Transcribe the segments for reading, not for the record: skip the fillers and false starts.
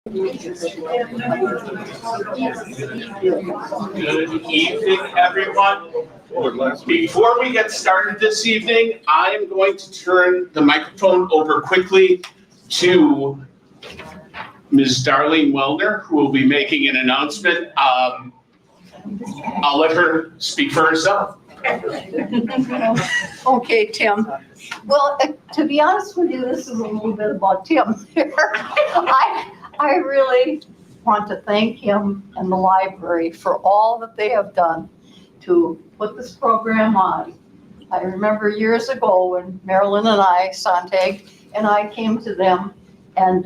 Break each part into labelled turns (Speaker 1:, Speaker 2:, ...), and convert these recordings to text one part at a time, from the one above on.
Speaker 1: Good evening, everyone. Before we get started this evening, I am going to turn the microphone over quickly to Ms. Darlene Wellner, who will be making an announcement. I'll let her speak for herself.
Speaker 2: Okay, Tim. Well, to be honest with you, this is a little bit about Tim here. I really want to thank him and the library for all that they have done to put this program on. I remember years ago when Marilyn and I, Sontag, and I came to them and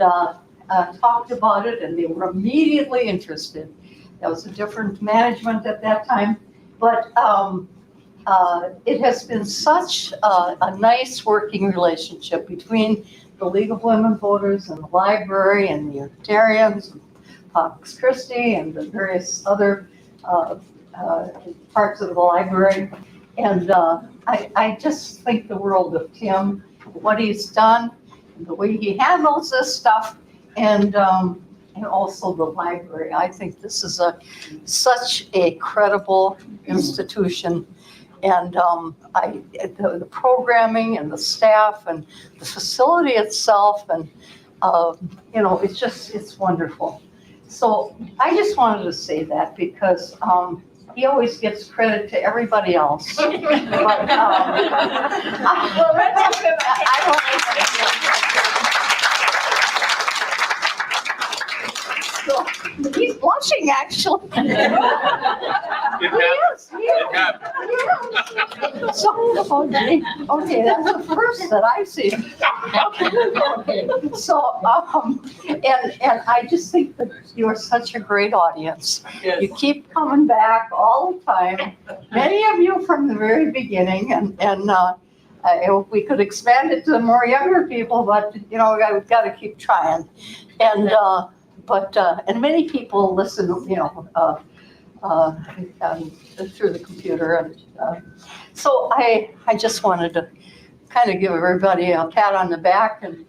Speaker 2: talked about it, and they were immediately interested. That was a different management at that time, but it has been such a nice working relationship between the League of Women Voters and the library and the Unitarians, Pax Christi, and the various other parts of the library. And I just think the world of Tim, what he's done, the way he handles this stuff, and also the library. I think this is such a credible institution. And the programming and the staff and the facility itself, and it's wonderful. So I just wanted to say that because he always gives credit to everybody else. But so he's blushing, actually.
Speaker 1: It happened.
Speaker 2: So, okay, that's the first that I've seen. Okay, so, and I just think that you are such a great audience.
Speaker 3: Yes.
Speaker 2: You keep coming back all the time. Many of you from the very beginning, and I hope we could expand it to the more younger people, but we've got to keep trying. And and many people listen, through the computer. And so I just wanted to kind of give everybody a pat on the back and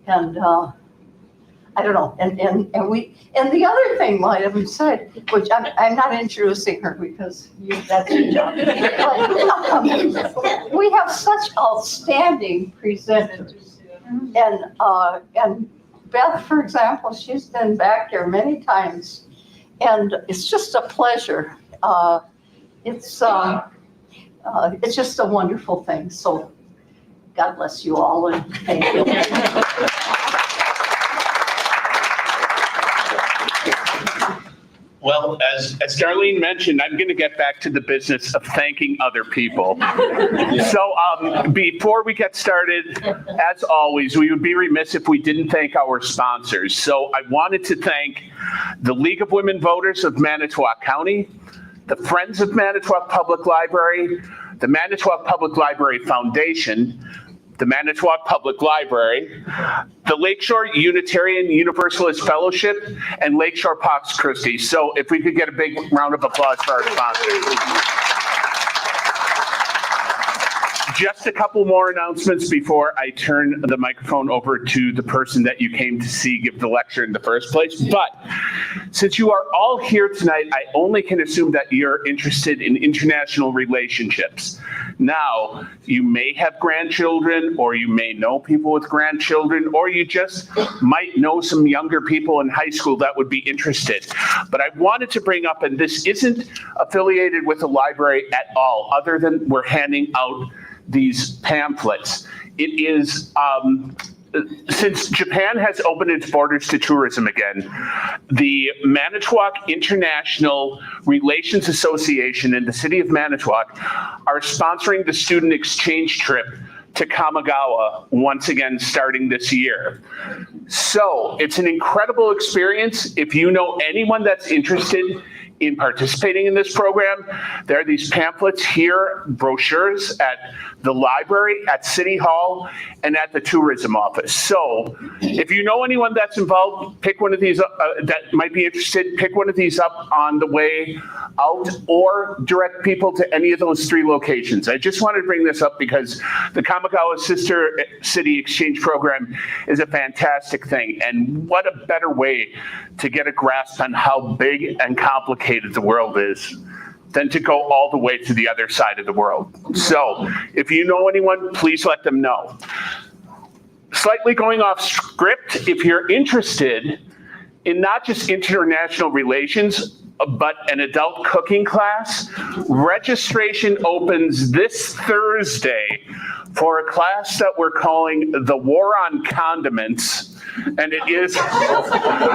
Speaker 2: I don't know. And the other thing might have been said, which I'm not introducing her because that's your job. But, we have such outstanding presenters. And Beth, for example, she's been back here many times. And it's just a pleasure. It's just a wonderful thing. So God bless you all and thank you.
Speaker 1: Well, as Darlene mentioned, I'm going to get back to the business of thanking other people. So before we get started, as always, we would be remiss if we didn't thank our sponsors. So I wanted to thank the League of Women Voters of Manitowoc County, the Friends of Manitowoc Public Library, the Manitowoc Public Library Foundation, the Manitowoc Public Library, the Lakeshore Unitarian Universalist Fellowship, and Lakeshore Pax Christi. So if we could get a big round of applause for our sponsors. Just a couple more announcements before I turn the microphone over to the person that you came to see give the lecture in the first place. But since you are all here tonight, I only can assume that you're interested in international relationships. Now, you may have grandchildren, or you may know people with grandchildren, or you just might know some younger people in high school that would be interested. But I wanted to bring up, and this isn't affiliated with the library at all, other than we're handing out these pamphlets. It is, since Japan has opened its borders to tourism again, the Manitowoc International Relations Association and the City of Manitowoc are sponsoring the student exchange trip to Kamigawa once again starting this year. So it's an incredible experience. If you know anyone that's interested in participating in this program, there are these pamphlets here, brochures at the library, at City Hall, and at the tourism office. So if you know anyone that's involved, pick one of these that might be interested, pick one of these up on the way out, or direct people to any of those 3 locations. I just wanted to bring this up because the Kamagawa Sister City Exchange Program is a fantastic thing. And what a better way to get a grasp on how big and complicated the world is than to go all the way to the other side of the world. So if you know anyone, please let them know. Slightly going off script, if you're interested in not just international relations, but an adult cooking class, registration opens this Thursday for a class that we're calling The War on Condiments. And it is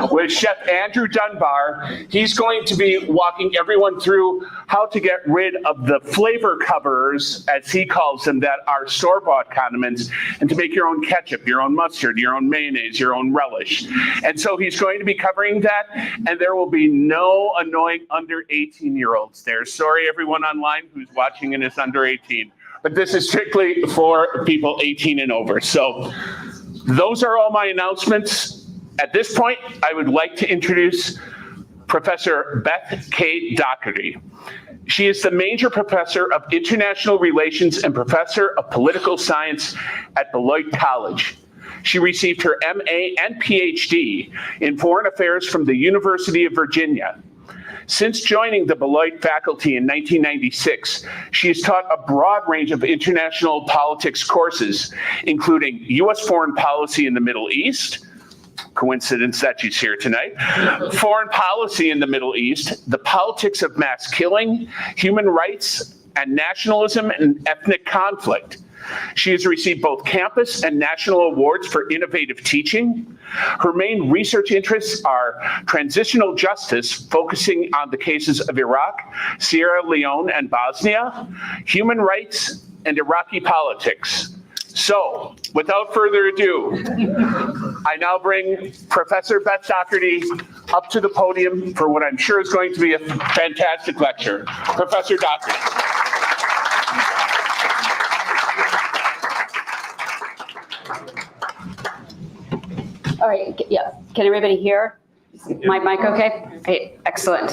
Speaker 1: with Chef Andrew Dunbar. He's going to be walking everyone through how to get rid of the flavor covers, as he calls them, that are store-bought condiments, and to make your own ketchup, your own mustard, your own mayonnaise, your own relish. And so he's going to be covering that, and there will be no annoying under 18-year-olds there. Sorry, everyone online who's watching and is under 18. But this is strictly for people 18 and over. So those are all my announcements. At this point, I would like to introduce Professor Beth K. Daugherty. She is the Major Professor of International Relations and Professor of Political Science at Beloit College. She received her MA and PhD in Foreign Affairs from the University of Virginia. Since joining the Beloit faculty in 1996, she has taught a broad range of international politics courses, including U.S. foreign policy in the Middle East, coincidence that she's here tonight, foreign policy in the Middle East, the politics of mass killing, human rights, and nationalism and ethnic conflict. She has received both campus and national awards for innovative teaching. Her main research interests are transitional justice, focusing on the cases of Iraq, Sierra Leone, and Bosnia, human rights, and Iraqi politics. So, without further ado, I now bring Professor Beth Daugherty up to the podium for what I'm sure is going to be a fantastic lecture. Professor Daugherty.
Speaker 3: All right, yeah, can everybody hear? My mic okay? Hey, excellent.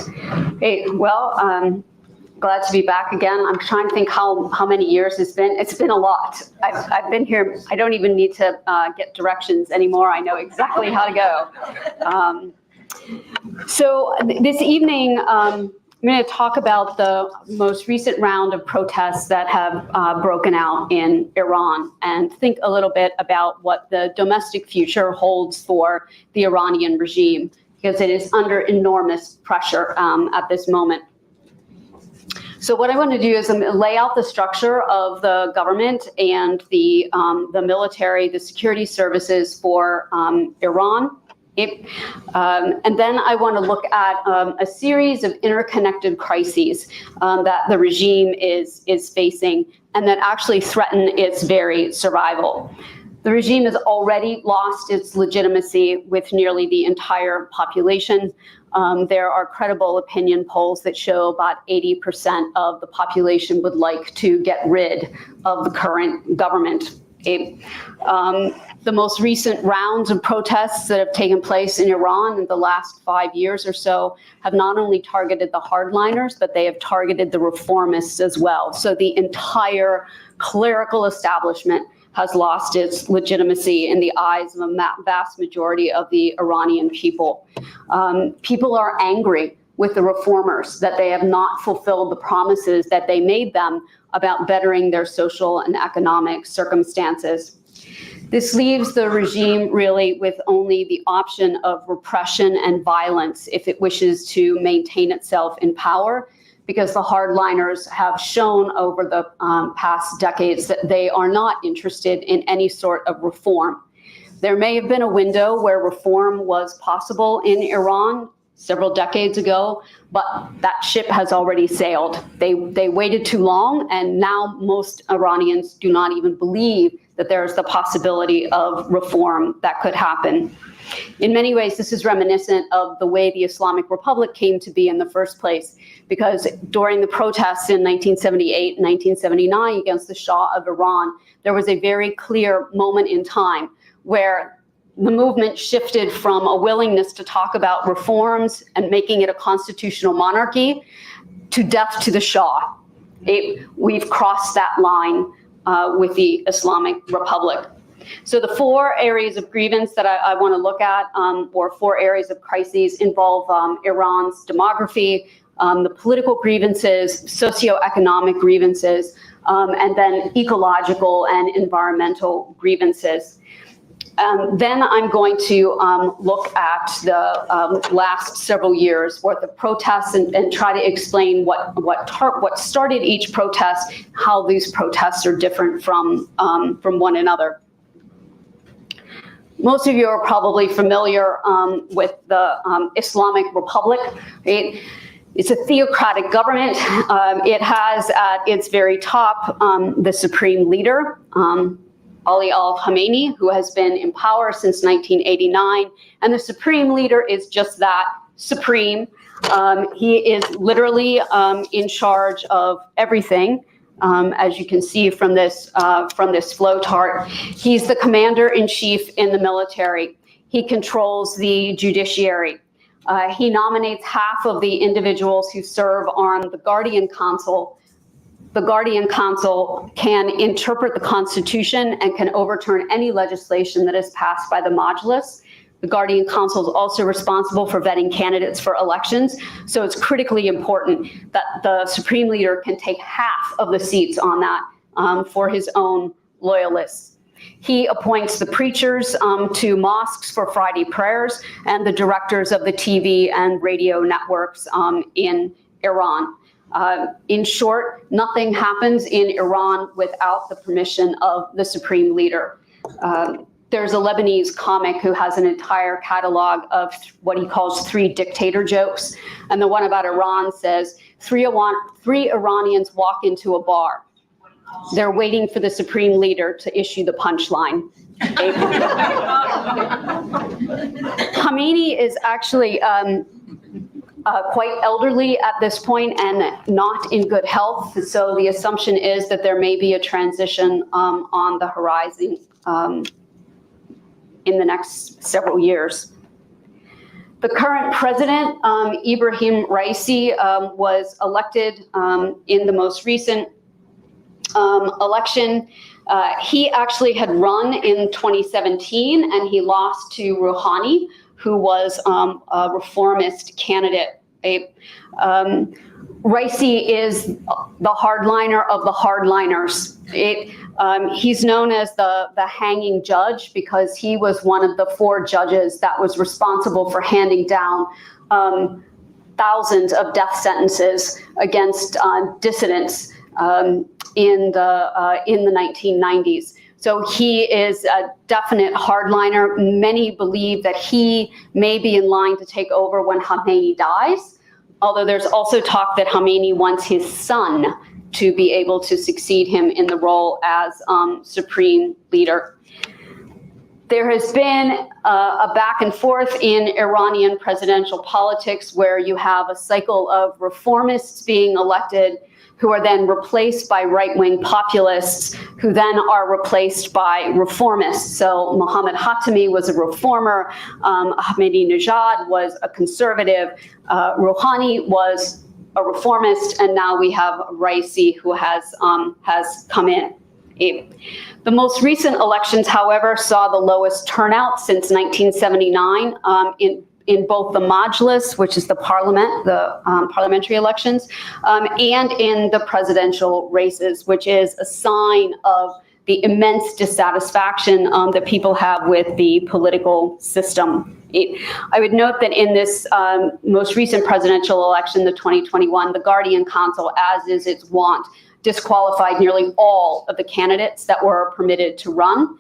Speaker 3: Hey, well, glad to be back again. I'm trying to think how many years it's been. It's been a lot. I've been here. I don't even need to get directions anymore. I know exactly how to go. So this evening, I'm going to talk about the most recent round of protests that have broken out in Iran and think a little bit about what the domestic future holds for the Iranian regime, because it is under enormous pressure at this moment. So what I want to do is lay out the structure of the government and the military, the security services for Iran. And then I want to look at a series of interconnected crises that the regime is facing and that actually threaten its very survival. The regime has already lost its legitimacy with nearly the entire population. There are credible opinion polls that show about 80% of the population would like to get rid of the current government. The most recent rounds of protests that have taken place in Iran in the last 5 years or so have not only targeted the hardliners, but they have targeted the reformists as well. So the entire clerical establishment has lost its legitimacy in the eyes of a vast majority of the Iranian people. People are angry with the reformers that they have not fulfilled the promises that they made them about bettering their social and economic circumstances. This leaves the regime really with only the option of repression and violence if it wishes to maintain itself in power, because the hardliners have shown over the past decades that they are not interested in any sort of reform. There may have been a window where reform was possible in Iran several decades ago, but that ship has already sailed. They waited too long, and now most Iranians do not even believe that there's the possibility of reform that could happen. In many ways, this is reminiscent of the way the Islamic Republic came to be in the first place, because during the protests in 1978 and 1979 against the Shah of Iran, there was a very clear moment in time where the movement shifted from a willingness to talk about reforms and making it a constitutional monarchy to death to the Shah. We've crossed that line with the Islamic Republic. So the 4 areas of grievance that I want to look at, or 4 areas of crises, involve Iran's demography, the political grievances, socioeconomic grievances, and then ecological and environmental grievances. Then I'm going to look at the last several years worth of protests and try to explain what started each protest, how these protests are different from one another. Most of you are probably familiar with the Islamic Republic. It's a theocratic government. It has at its very top the supreme leader, Ayatollah Khamenei, who has been in power since 1989. And the supreme leader is just that, supreme. He is literally in charge of everything. As you can see from this flow chart. He's the commander-in-chief in the military. He controls the judiciary. He nominates half of the individuals who serve on the Guardian Council. The Guardian Council can interpret the Constitution and can overturn any legislation that is passed by the Majlis. The Guardian Council is also responsible for vetting candidates for elections. So it's critically important that the Supreme Leader can take half of the seats on that for his own loyalists. He appoints the preachers to mosques for Friday prayers and the directors of the TV and radio networks in Iran. In short, nothing happens in Iran without the permission of the Supreme Leader. There's a Lebanese comic who has an entire catalog of what he calls 3 dictator jokes. And the one about Iran says, 3 Iranians walk into a bar. They're waiting for the Supreme Leader to issue the punchline. Khamenei is actually quite elderly at this point and not in good health. So the assumption is that there may be a transition on the horizon in the next several years. The current president, Ibrahim Raisi, was elected in the most recent election. He actually had run in 2017 and he lost to Rouhani, who was a reformist candidate. Raisi is the hardliner of the hardliners. He's known as the hanging judge because he was one of the 4 judges that was responsible for handing down thousands of death sentences against dissidents in the 1990s. So he is a definite hardliner. Many believe that he may be in line to take over when Khamenei dies, although there's also talk that Khamenei wants his son to be able to succeed him in the role as supreme leader. There has been a back and forth in Iranian presidential politics where you have a cycle of reformists being elected who are then replaced by right-wing populists, who then are replaced by reformists. So Mohammad Khatami was a reformer, Ahmadinejad was a conservative, Rouhani was a reformist, and now we have Raisi who has come in. The most recent elections, however, saw the lowest turnout since 1979 in both the Majlis, which is the parliament, the parliamentary elections, and in the presidential races, which is a sign of the immense dissatisfaction that people have with the political system. I would note that in this most recent presidential election, the 2021, the Guardian Council, as is its wont, disqualified nearly all of the candidates that were permitted to run.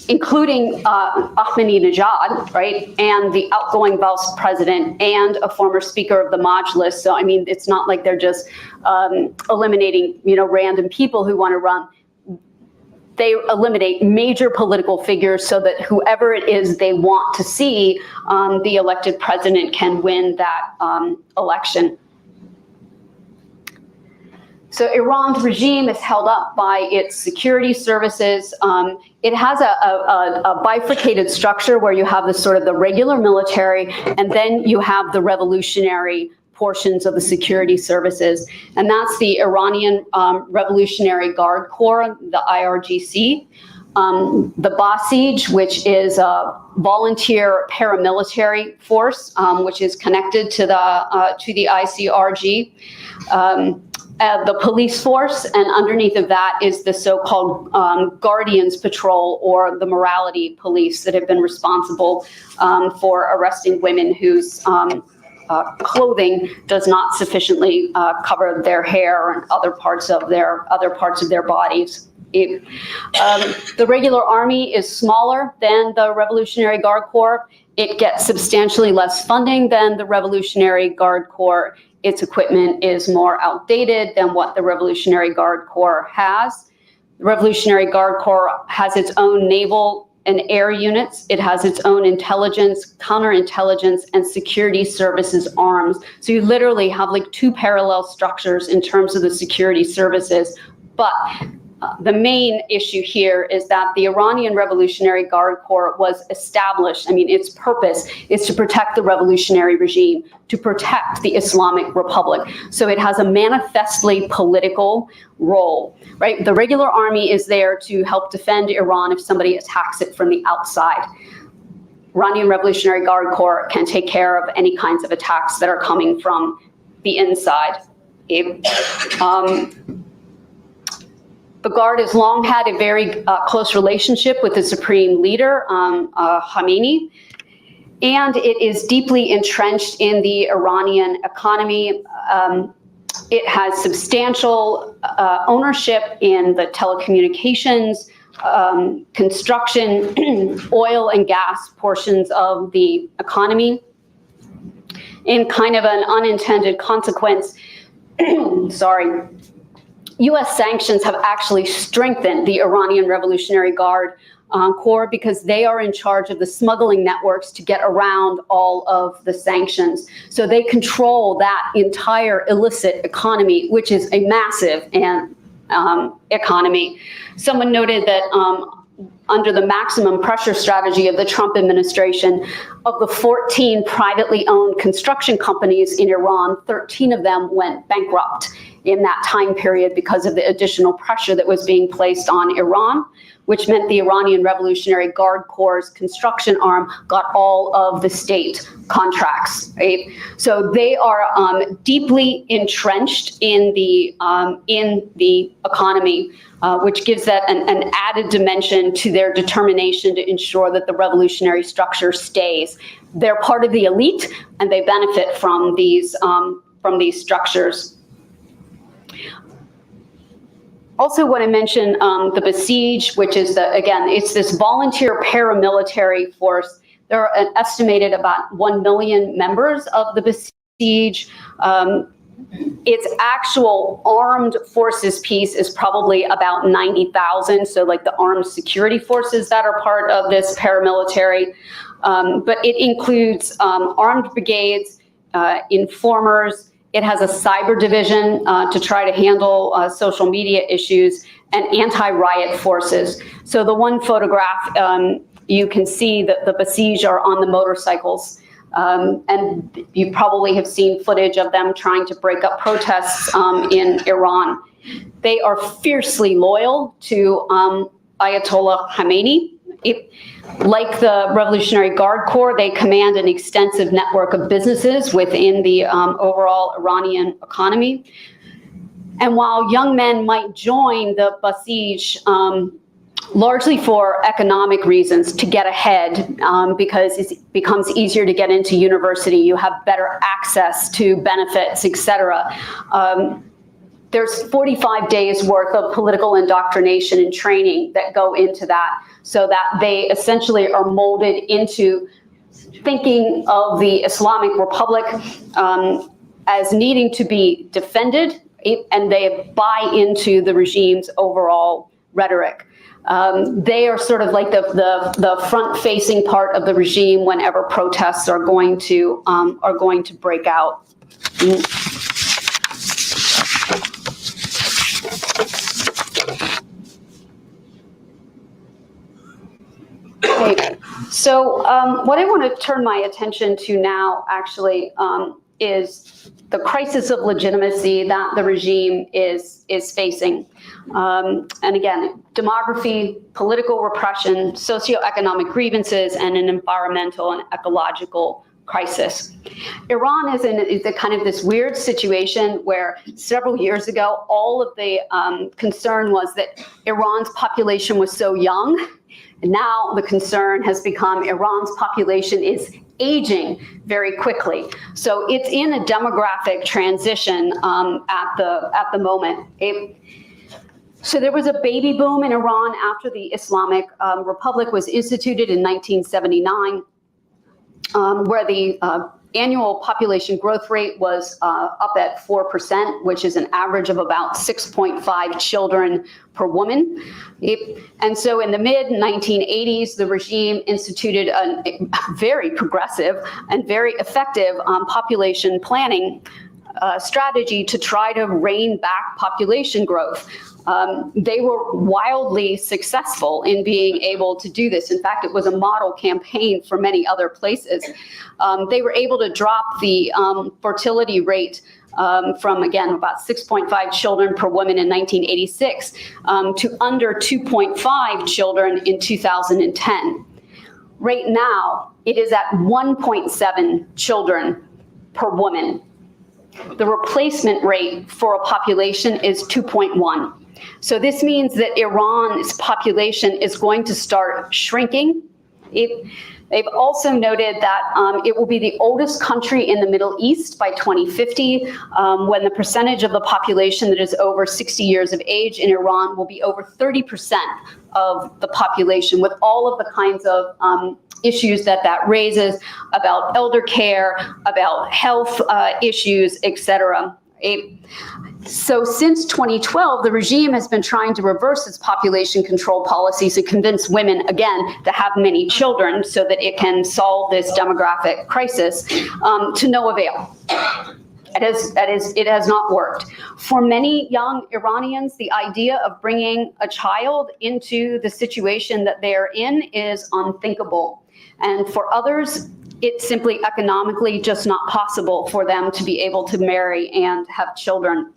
Speaker 3: including Ahmadinejad, right, and the outgoing vice president and a former speaker of the Majlis. So, I mean, it's not like they're just eliminating, random people who want to run. They eliminate major political figures so that whoever it is they want to see, the elected president can win that election. So Iran's regime is held up by its security services. It has a bifurcated structure where you have the regular military, and then you have the revolutionary portions of the security services. And that's the Iranian Revolutionary Guard Corps, the IRGC, the Basij, which is a volunteer paramilitary force, which is connected to the ICRG. The police force, and underneath of that is the so-called Guardians Patrol, or the morality police, that have been responsible for arresting women whose clothing does not sufficiently cover their hair and other parts of their bodies. The regular army is smaller than the Revolutionary Guard Corps. It gets substantially less funding than the Revolutionary Guard Corps. Its equipment is more outdated than what the Revolutionary Guard Corps has. The Revolutionary Guard Corps has its own naval and air units. It has its own intelligence, counterintelligence, and security services arms. So you literally have like two parallel structures in terms of the security services. But the main issue here is that the Iranian Revolutionary Guard Corps was established. I mean, its purpose is to protect the revolutionary regime, to protect the Islamic Republic. So it has a manifestly political role, right? The regular army is there to help defend Iran if somebody attacks it from the outside. Iranian Revolutionary Guard Corps can take care of any kinds of attacks that are coming from the inside. The Guard has long had a very close relationship with the supreme leader, Khamenei, and it is deeply entrenched in the Iranian economy. It has substantial ownership in the telecommunications, construction, oil and gas portions of the economy. In kind of an unintended consequence, U.S. sanctions have actually strengthened the Iranian Revolutionary Guard Corps because they are in charge of the smuggling networks to get around all of the sanctions. So they control that entire illicit economy, which is a massive economy. Someone noted that under the maximum pressure strategy of the Trump administration, of the 14 privately owned construction companies in Iran, 13 of them went bankrupt in that time period because of the additional pressure that was being placed on Iran, which meant the Iranian Revolutionary Guard Corps' construction arm got all of the state contracts, right? So they are deeply entrenched in the economy, which gives that an added dimension to their determination to ensure that the revolutionary structure stays. They're part of the elite, and they benefit from these structures. Also want to mention the Basij, which is it's this volunteer paramilitary force. There are an estimated about 1 million members of the Basij. Its actual armed forces piece is probably about 90,000. So like the armed security forces that are part of this paramilitary. But it includes armed brigades, informers. It has a cyber division to try to handle social media issues, and anti-riot forces. So the one photograph, you can see that the Basij are on the motorcycles. And you probably have seen footage of them trying to break up protests in Iran. They are fiercely loyal to Ayatollah Khamenei. Like the Revolutionary Guard Corps, they command an extensive network of businesses within the overall Iranian economy. And while young men might join the Basij largely for economic reasons, to get ahead, because it becomes easier to get into university, you have better access to benefits, etc. there's 45 days worth of political indoctrination and training that go into that, so that they essentially are molded into thinking of the Islamic Republic as needing to be defended, and they buy into the regime's overall rhetoric. They are sort of like the front-facing part of the regime whenever protests are going to break out. Okay, so what I want to turn my attention to now actually is the crisis of legitimacy that the regime is facing. And again, demography, political repression, socioeconomic grievances, and an environmental and ecological crisis. Iran is in a kind of this weird situation where several years ago, all of the concern was that Iran's population was so young. And now the concern has become Iran's population is aging very quickly. So it's in a demographic transition at the moment. So there was a baby boom in Iran after the Islamic Republic was instituted in 1979, where the annual population growth rate was up at 4%, which is an average of about 6.5 children per woman. And so in the mid-1980s, the regime instituted a very progressive and very effective population planning strategy to try to rein back population growth. They were wildly successful in being able to do this. In fact, it was a model campaign for many other places. They were able to drop the fertility rate from, again, about 6.5 children per woman in 1986 to under 2.5 children in 2010. Right now, it is at 1.7 children per woman. The replacement rate for a population is 2.1. So this means that Iran's population is going to start shrinking. They've also noted that it will be the oldest country in the Middle East by 2050, when the percentage of the population that is over 60 years of age in Iran will be over 30% of the population, with all of the kinds of issues that raises about elder care, about health issues, etc. So since 2012, the regime has been trying to reverse its population control policies and convince women, again, to have many children so that it can solve this demographic crisis, to no avail. It has not worked. For many young Iranians, the idea of bringing a child into the situation that they are in is unthinkable. And for others, it's simply economically just not possible for them to be able to marry and have children.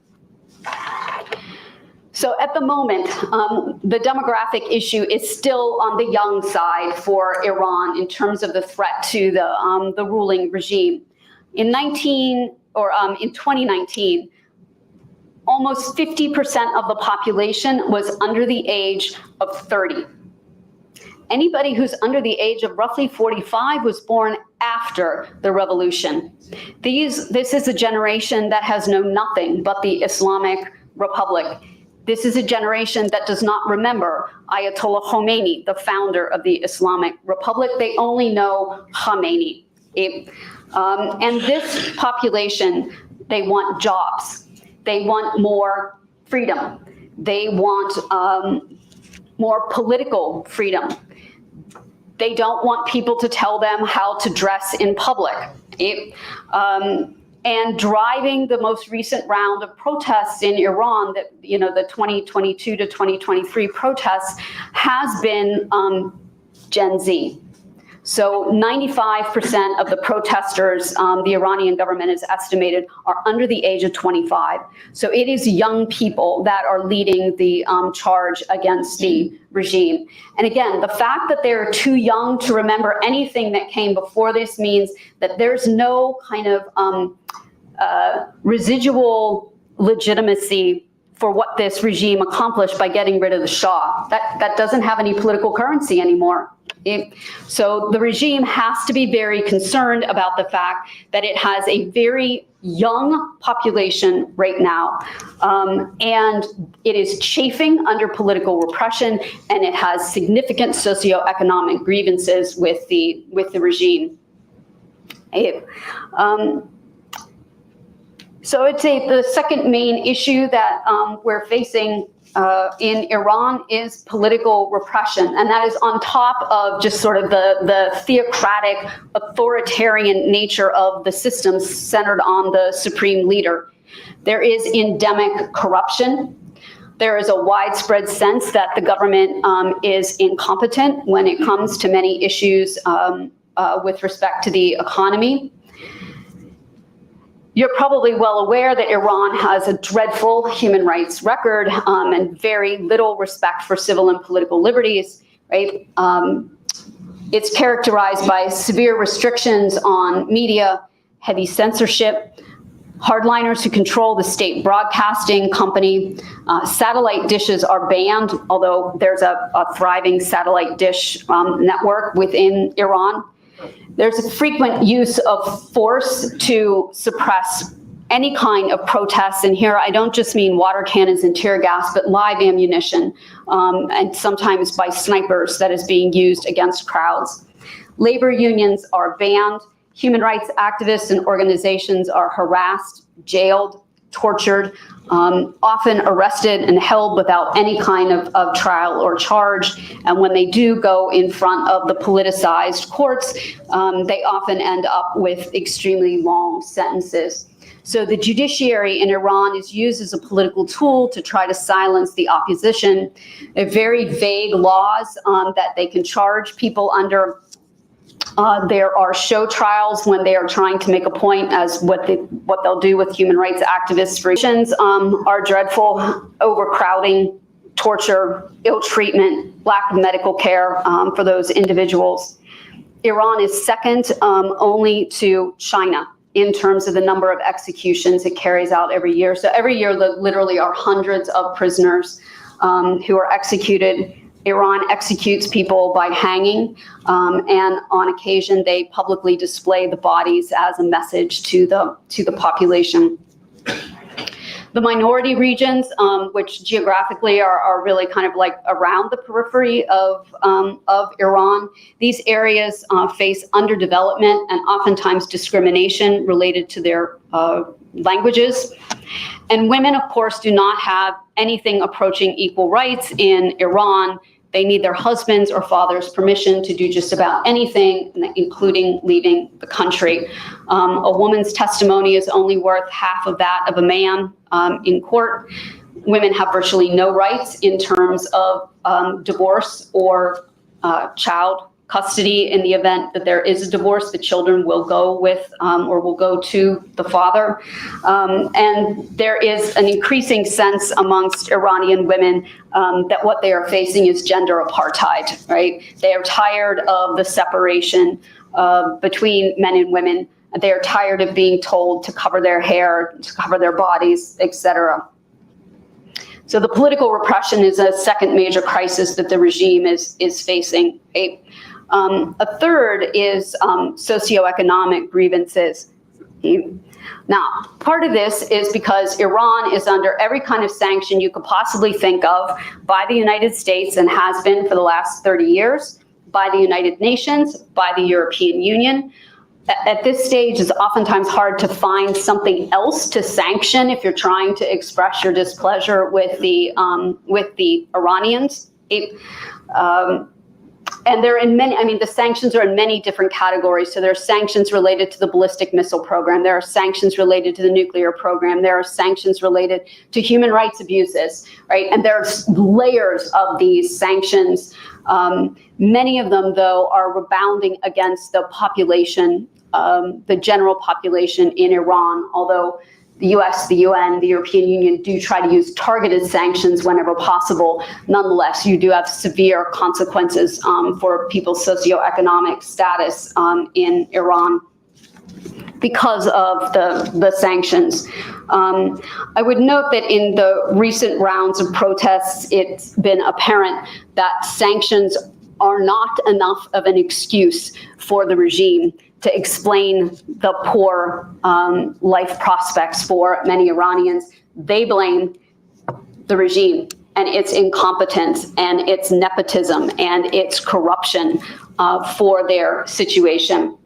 Speaker 3: So at the moment, the demographic issue is still on the young side for Iran in terms of the threat to the ruling regime. In 2019, almost 50% of the population was under the age of 30. Anybody who's under the age of roughly 45 was born after the revolution. This is a generation that has known nothing but the Islamic Republic. This is a generation that does not remember Ayatollah Khamenei, the founder of the Islamic Republic. They only know Khamenei. And this population, they want jobs. They want more freedom. They want more political freedom. They don't want people to tell them how to dress in public. And driving the most recent round of protests in Iran, that the 2022 to 2023 protests, has been Gen Z. So 95% of the protesters, the Iranian government has estimated, are under the age of 25. So it is young people that are leading the charge against the regime. And again, the fact that they're too young to remember anything that came before this means that there's no kind of residual legitimacy for what this regime accomplished by getting rid of the Shah. That doesn't have any political currency anymore. So the regime has to be very concerned about the fact that it has a very young population right now, and it is chafing under political repression, and it has significant socioeconomic grievances with the regime. So I'd say the second main issue that we're facing in Iran is political repression, and that is on top of just sort of the theocratic, authoritarian nature of the system centered on the supreme leader. There is endemic corruption. There is a widespread sense that the government is incompetent when it comes to many issues with respect to the economy. You're probably well aware that Iran has a dreadful human rights record and very little respect for civil and political liberties, right? It's characterized by severe restrictions on media, heavy censorship, hardliners who control the state broadcasting company. Satellite dishes are banned, although there's a thriving satellite dish network within Iran. There's a frequent use of force to suppress any kind of protests. And here I don't just mean water cannons and tear gas, but live ammunition, and sometimes by snipers that is being used against crowds. Labor unions are banned. Human rights activists and organizations are harassed, jailed, tortured, often arrested and held without any kind of trial or charge. And when they do go in front of the politicized courts, they often end up with extremely long sentences. So the judiciary in Iran is used as a political tool to try to silence the opposition. They're very vague laws that they can charge people under. There are show trials when they are trying to make a point as what they'll do with human rights activists. Restrictions are dreadful: overcrowding, torture, ill treatment, lack of medical care for those individuals. Iran is second only to China in terms of the number of executions it carries out every year. So every year, there literally are hundreds of prisoners who are executed. Iran executes people by hanging, and on occasion they publicly display the bodies as a message to the population. The minority regions, which geographically are really kind of like around the periphery of Iran, these areas face underdevelopment and oftentimes discrimination related to their languages. And women, of course, do not have anything approaching equal rights in Iran. They need their husband's or father's permission to do just about anything, including leaving the country. A woman's testimony is only worth half of that of a man in court. Women have virtually no rights in terms of divorce or child custody. In the event that there is a divorce, the children will go with or will go to the father. And there is an increasing sense amongst Iranian women that what they are facing is gender apartheid, right? They are tired of the separation between men and women. They are tired of being told to cover their hair, to cover their bodies, etc. So the political repression is a second major crisis that the regime is facing. A third is socioeconomic grievances. Now, part of this is because Iran is under every kind of sanction you could possibly think of by the United States and has been for the last 30 years, by the United Nations, by the European Union. At this stage, it's oftentimes hard to find something else to sanction if you're trying to express your displeasure with the Iranians. And they're in many, the sanctions are in many different categories. So there are sanctions related to the ballistic missile program. There are sanctions related to the nuclear program. There are sanctions related to human rights abuses, right? And there's layers of these sanctions. Many of them, though, are rebounding against the population, the general population in Iran, although the US, the UN, the European Union do try to use targeted sanctions whenever possible. Nonetheless, you do have severe consequences for people's socioeconomic status in Iran because of the sanctions. I would note that in the recent rounds of protests, it's been apparent that sanctions are not enough of an excuse for the regime to explain the poor life prospects for many Iranians. They blame the regime and its incompetence and its nepotism and its corruption for their situation.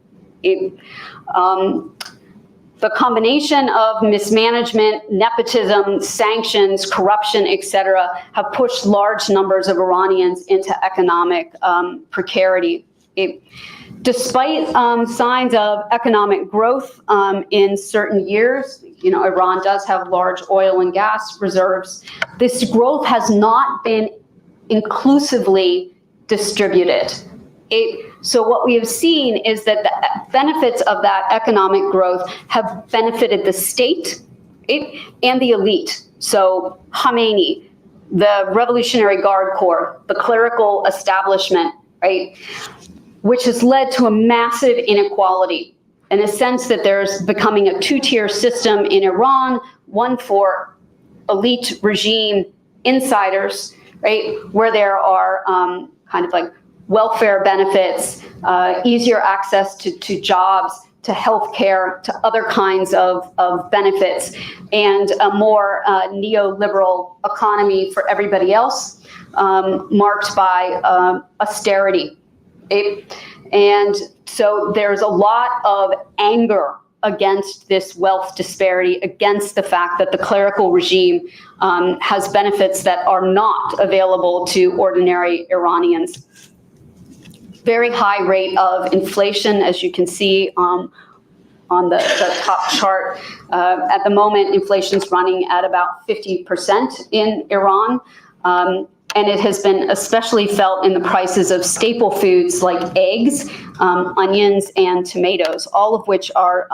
Speaker 3: The combination of mismanagement, nepotism, sanctions, corruption, etc., have pushed large numbers of Iranians into economic precarity. Despite signs of economic growth in certain years, Iran does have large oil and gas reserves. This growth has not been inclusively distributed. So what we have seen is that the benefits of that economic growth have benefited the state and the elite. So Khamenei, the Revolutionary Guard Corps, the clerical establishment, right, which has led to a massive inequality in a sense that there's becoming a two-tier system in Iran, one for elite regime insiders, right, where there are kind of like welfare benefits, easier access to jobs, to healthcare, to other kinds of benefits, and a more neoliberal economy for everybody else, marked by austerity. And so there's a lot of anger against this wealth disparity, against the fact that the clerical regime has benefits that are not available to ordinary Iranians. Very high rate of inflation, as you can see on the top chart. At the moment, inflation's running at about 50% in Iran. And it has been especially felt in the prices of staple foods like eggs, onions, and tomatoes, all of which are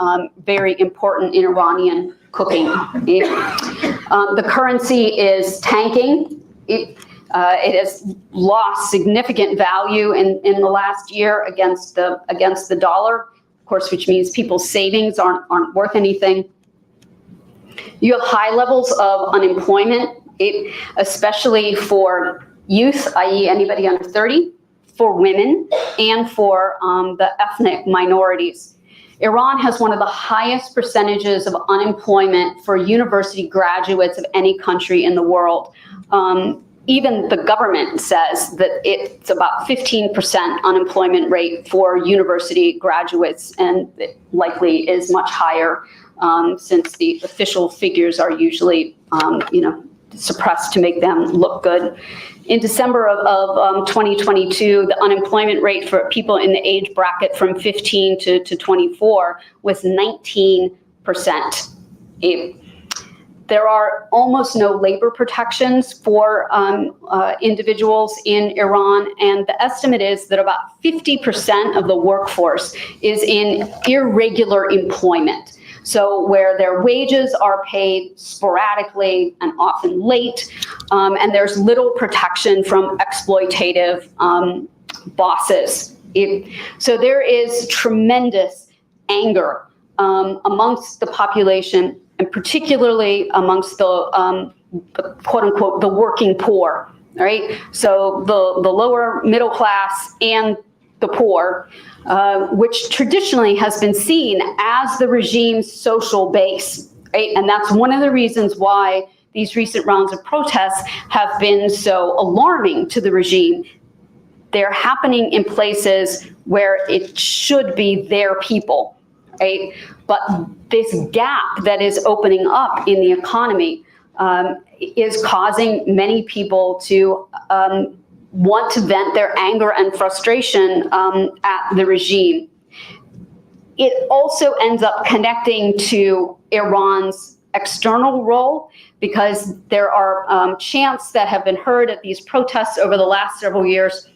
Speaker 3: very important in Iranian cooking. The currency is tanking. It has lost significant value in the last year against the dollar, of course, which means people's savings aren't worth anything. You have high levels of unemployment, especially for youth, i.e. anybody under 30, for women, and for the ethnic minorities. Iran has one of the highest percentages of unemployment for university graduates of any country in the world. Even the government says that it's about 15% unemployment rate for university graduates, and it likely is much higher since the official figures are usually, suppressed to make them look good. In December of 2022, the unemployment rate for people in the age bracket from 15 to 24 was 19%. There are almost no labor protections for individuals in Iran, and the estimate is that about 50% of the workforce is in irregular employment. So where their wages are paid sporadically and often late, and there's little protection from exploitative bosses. So there is tremendous anger amongst the population, and particularly amongst the quote unquote, the working poor, right? So the lower middle class and the poor, which traditionally has been seen as the regime's social base, right? And that's one of the reasons why these recent rounds of protests have been so alarming to the regime. They're happening in places where it should be their people, right? But this gap that is opening up in the economy is causing many people to want to vent their anger and frustration at the regime. It also ends up connecting to Iran's external role, because there are chants that have been heard at these protests over the last several years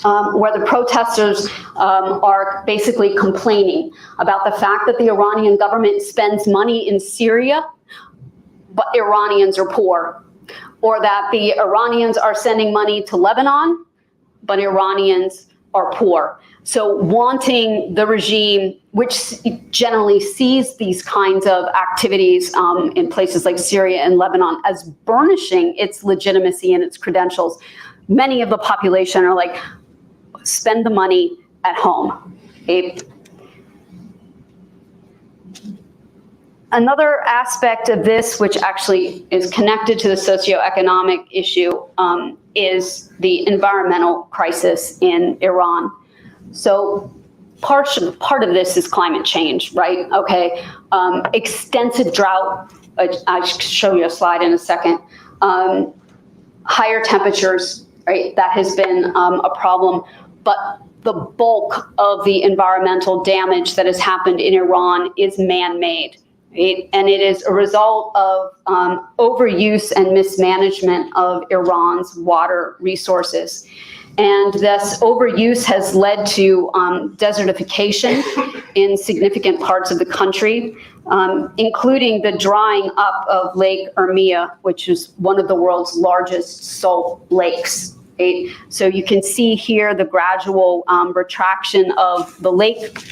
Speaker 3: where the protesters are basically complaining about the fact that the Iranian government spends money in Syria, but Iranians are poor. Or that the Iranians are sending money to Lebanon, but Iranians are poor. So wanting the regime, which generally sees these kinds of activities in places like Syria and Lebanon as burnishing its legitimacy and its credentials, many of the population are like, spend the money at home. Okay? Another aspect of this, which actually is connected to the socioeconomic issue, is the environmental crisis in Iran. So part of this is climate change, right? Okay, extensive drought. I'll show you a slide in a second. Higher temperatures, right? That has been a problem, but the bulk of the environmental damage that has happened in Iran is man-made. Right? And it is a result of overuse and mismanagement of Iran's water resources. And this overuse has led to desertification in significant parts of the country, including the drying up of Lake Urmia, which is one of the world's largest salt lakes. Right? So you can see here the gradual retraction of the lake.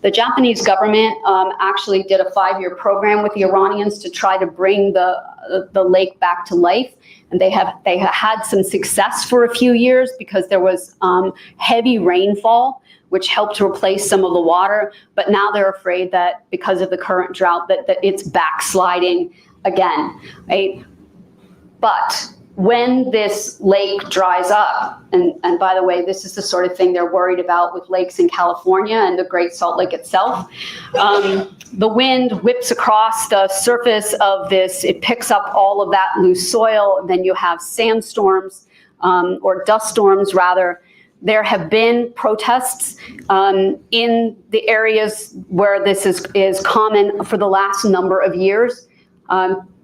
Speaker 3: The Japanese government actually did a 5-year program with the Iranians to try to bring the lake back to life. And they had some success for a few years because there was heavy rainfall, which helped to replace some of the water. But now they're afraid that because of the current drought, that it's backsliding again, right? But when this lake dries up, and by the way, this is the sort of thing they're worried about with lakes in California and the Great Salt Lake itself. The wind whips across the surface of this. It picks up all of that loose soil. And then you have sandstorms, or dust storms rather. There have been protests in the areas where this is common for the last number of years.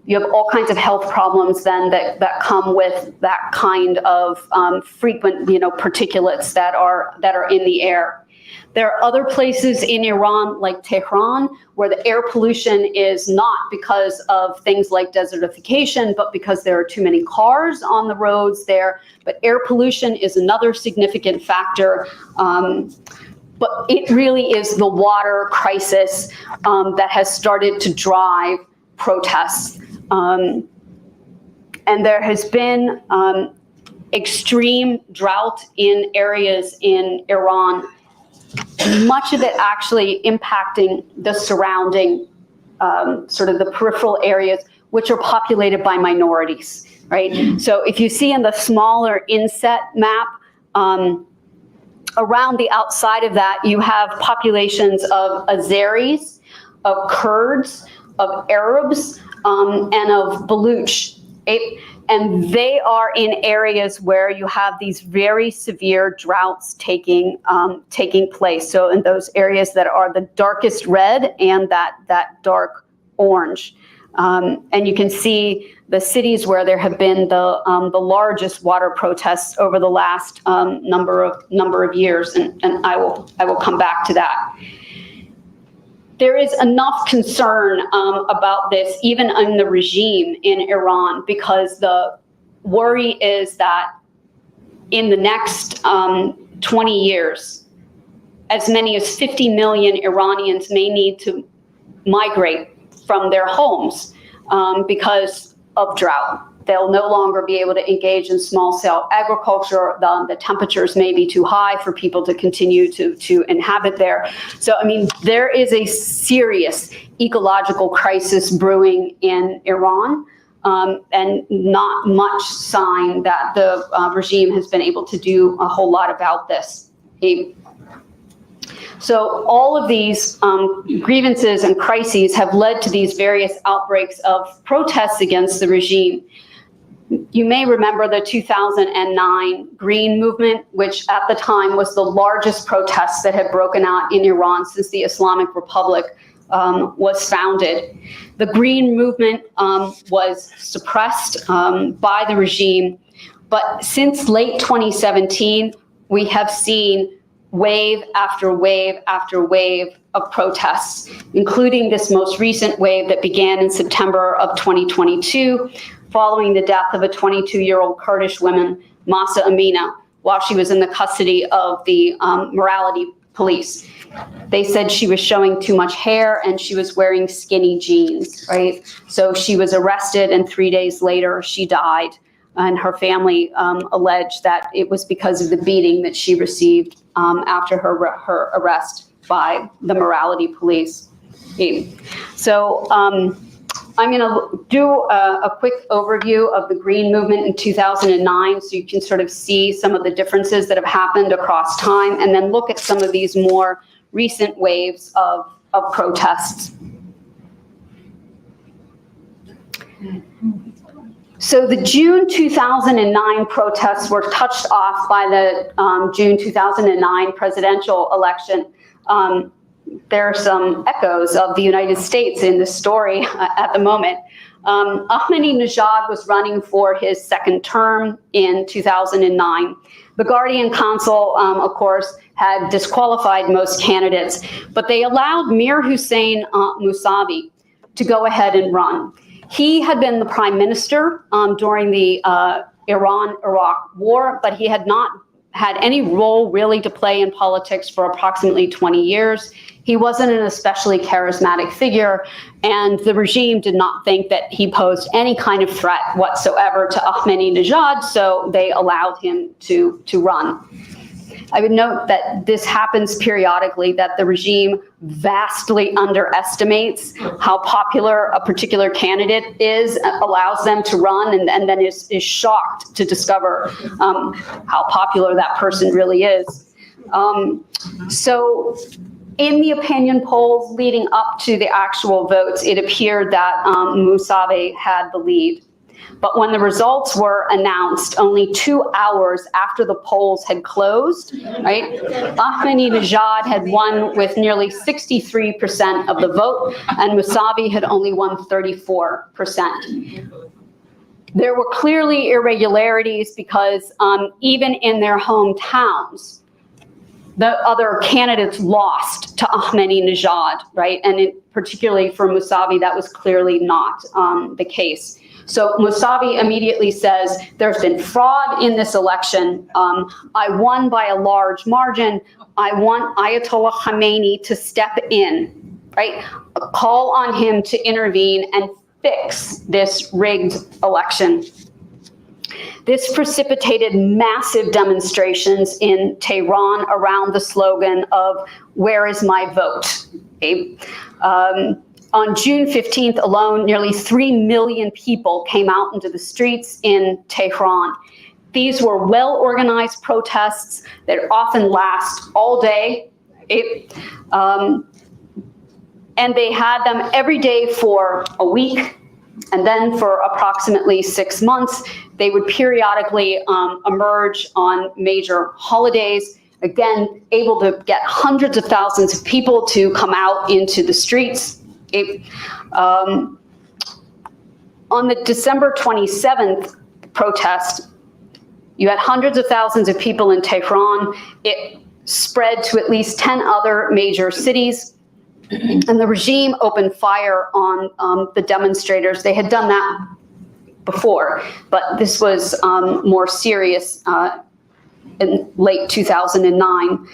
Speaker 3: You have all kinds of health problems then that come with that kind of frequent, particulates that are in the air. There are other places in Iran, like Tehran, where the air pollution is not because of things like desertification, but because there are too many cars on the roads there. But air pollution is another significant factor. But it really is the water crisis that has started to drive protests. And there has been extreme drought in areas in Iran, much of it actually impacting the surrounding, sort of the peripheral areas, which are populated by minorities, right? So if you see in the smaller inset map, around the outside of that, you have populations of Azeris, of Kurds, of Arabs, and of Beloit, and they are in areas where you have these very severe droughts taking place. So in those areas that are the darkest red and that dark orange, and you can see the cities where there have been the largest water protests over the last number of years, and I will come back to that. There is enough concern about this, even in the regime in Iran, because the worry is that in the next 20 years, as many as 50 million Iranians may need to migrate from their homes because of drought. They'll no longer be able to engage in small-scale agriculture. The temperatures may be too high for people to continue to inhabit there. So, I mean, there is a serious ecological crisis brewing in Iran, and not much sign that the regime has been able to do a whole lot about this. So all of these grievances and crises have led to these various outbreaks of protests against the regime. You may remember the 2009 Green Movement, which at the time was the largest protest that had broken out in Iran since the Islamic Republic was founded. The Green Movement was suppressed by the regime, but since late 2017, we have seen wave after wave after wave of protests, including this most recent wave that began in September of 2022, following the death of a 22-year-old Kurdish woman, Mahsa Amina, while she was in the custody of the morality police. They said she was showing too much hair and she was wearing skinny jeans, right? So she was arrested and 3 days later she died. and her family allege that it was because of the beating that she received after her arrest by the morality police. So I'm going to do a quick overview of the Green Movement in 2009 so you can sort of see some of the differences that have happened across time, and then look at some of these more recent waves of protests. So the June 2009 protests were touched off by the June 2009 presidential election. There are some echoes of the United States in this story at the moment. Ahmadinejad was running for his second term in 2009. The Guardian Council, of course, had disqualified most candidates, but they allowed Mir Hussein Mousavi to go ahead and run. He had been the prime minister during the Iran-Iraq war, but he had not had any role really to play in politics for approximately 20 years. He wasn't an especially charismatic figure, and the regime did not think that he posed any kind of threat whatsoever to Ahmadinejad, so they allowed him to run. I would note that this happens periodically, that the regime vastly underestimates how popular a particular candidate is, allows them to run, and then is shocked to discover how popular that person really is. So in the opinion polls leading up to the actual votes, it appeared that Mousavi had the lead. But when the results were announced only 2 hours after the polls had closed, right, Ahmadinejad had won with nearly 63% of the vote, and Mousavi had only won 34%. There were clearly irregularities because even in their hometowns, the other candidates lost to Ahmadinejad, right? And particularly for Mousavi, that was clearly not the case. So Mousavi immediately says, there's been fraud in this election. I won by a large margin. I want Ayatollah Khamenei to step in, right? Call on him to intervene and fix this rigged election. This precipitated massive demonstrations in Tehran around the slogan of, "Where is my vote?" Okay? On June 15th alone, nearly 3 million people came out into the streets in Tehran. These were well-organized protests that often last all day. And they had them every day for a week, and then for approximately 6 months. They would periodically emerge on major holidays, again, able to get hundreds of thousands of people to come out into the streets. On the December 27th protest, you had hundreds of thousands of people in Tehran. It spread to at least 10 other major cities, and the regime opened fire on the demonstrators. They had done that before, but this was more serious in late 2009.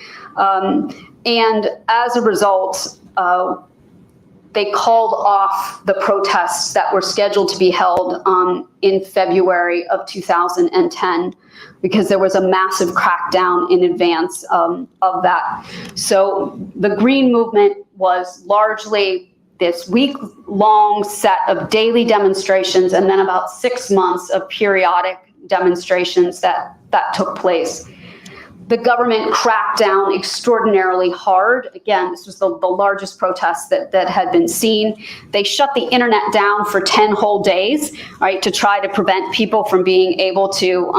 Speaker 3: And as a result, they called off the protests that were scheduled to be held in February of 2010 because there was a massive crackdown in advance of that. So the Green Movement was largely this week-long set of daily demonstrations and then about 6 months of periodic demonstrations that took place. The government cracked down extraordinarily hard. Again, this was the largest protest that had been seen. They shut the internet down for 10 whole days, right, to try to prevent people from being able to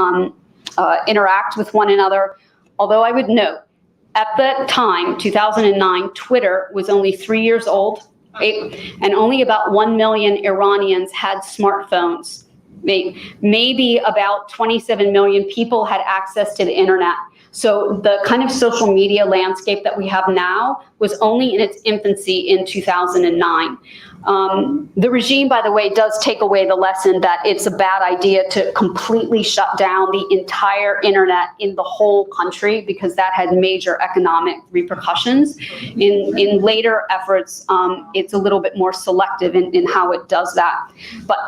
Speaker 3: interact with one another. Although I would note, at that time, 2009, Twitter was only 3 years old, right? And only about 1 million Iranians had smartphones. Maybe about 27 million people had access to the internet. So the kind of social media landscape that we have now was only in its infancy in 2009. The regime, by the way, does take away the lesson that it's a bad idea to completely shut down the entire internet in the whole country because that had major economic repercussions. In later efforts, it's a little bit more selective in how it does that. But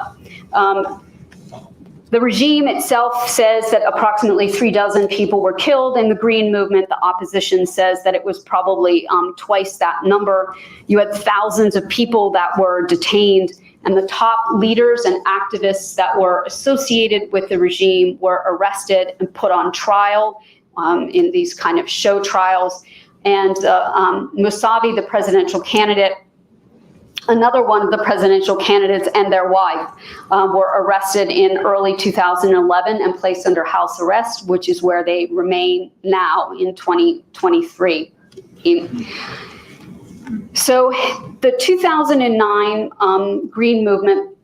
Speaker 3: The regime itself says that approximately 36 people were killed. In the Green Movement, the opposition says that it was probably twice that number. You had thousands of people that were detained, and the top leaders and activists that were associated with the regime were arrested and put on trial in these kind of show trials. And Mousavi, the presidential candidate, another one of the presidential candidates, and their wife were arrested in early 2011 and placed under house arrest, which is where they remain now in 2023. So the 2009 Green Movement,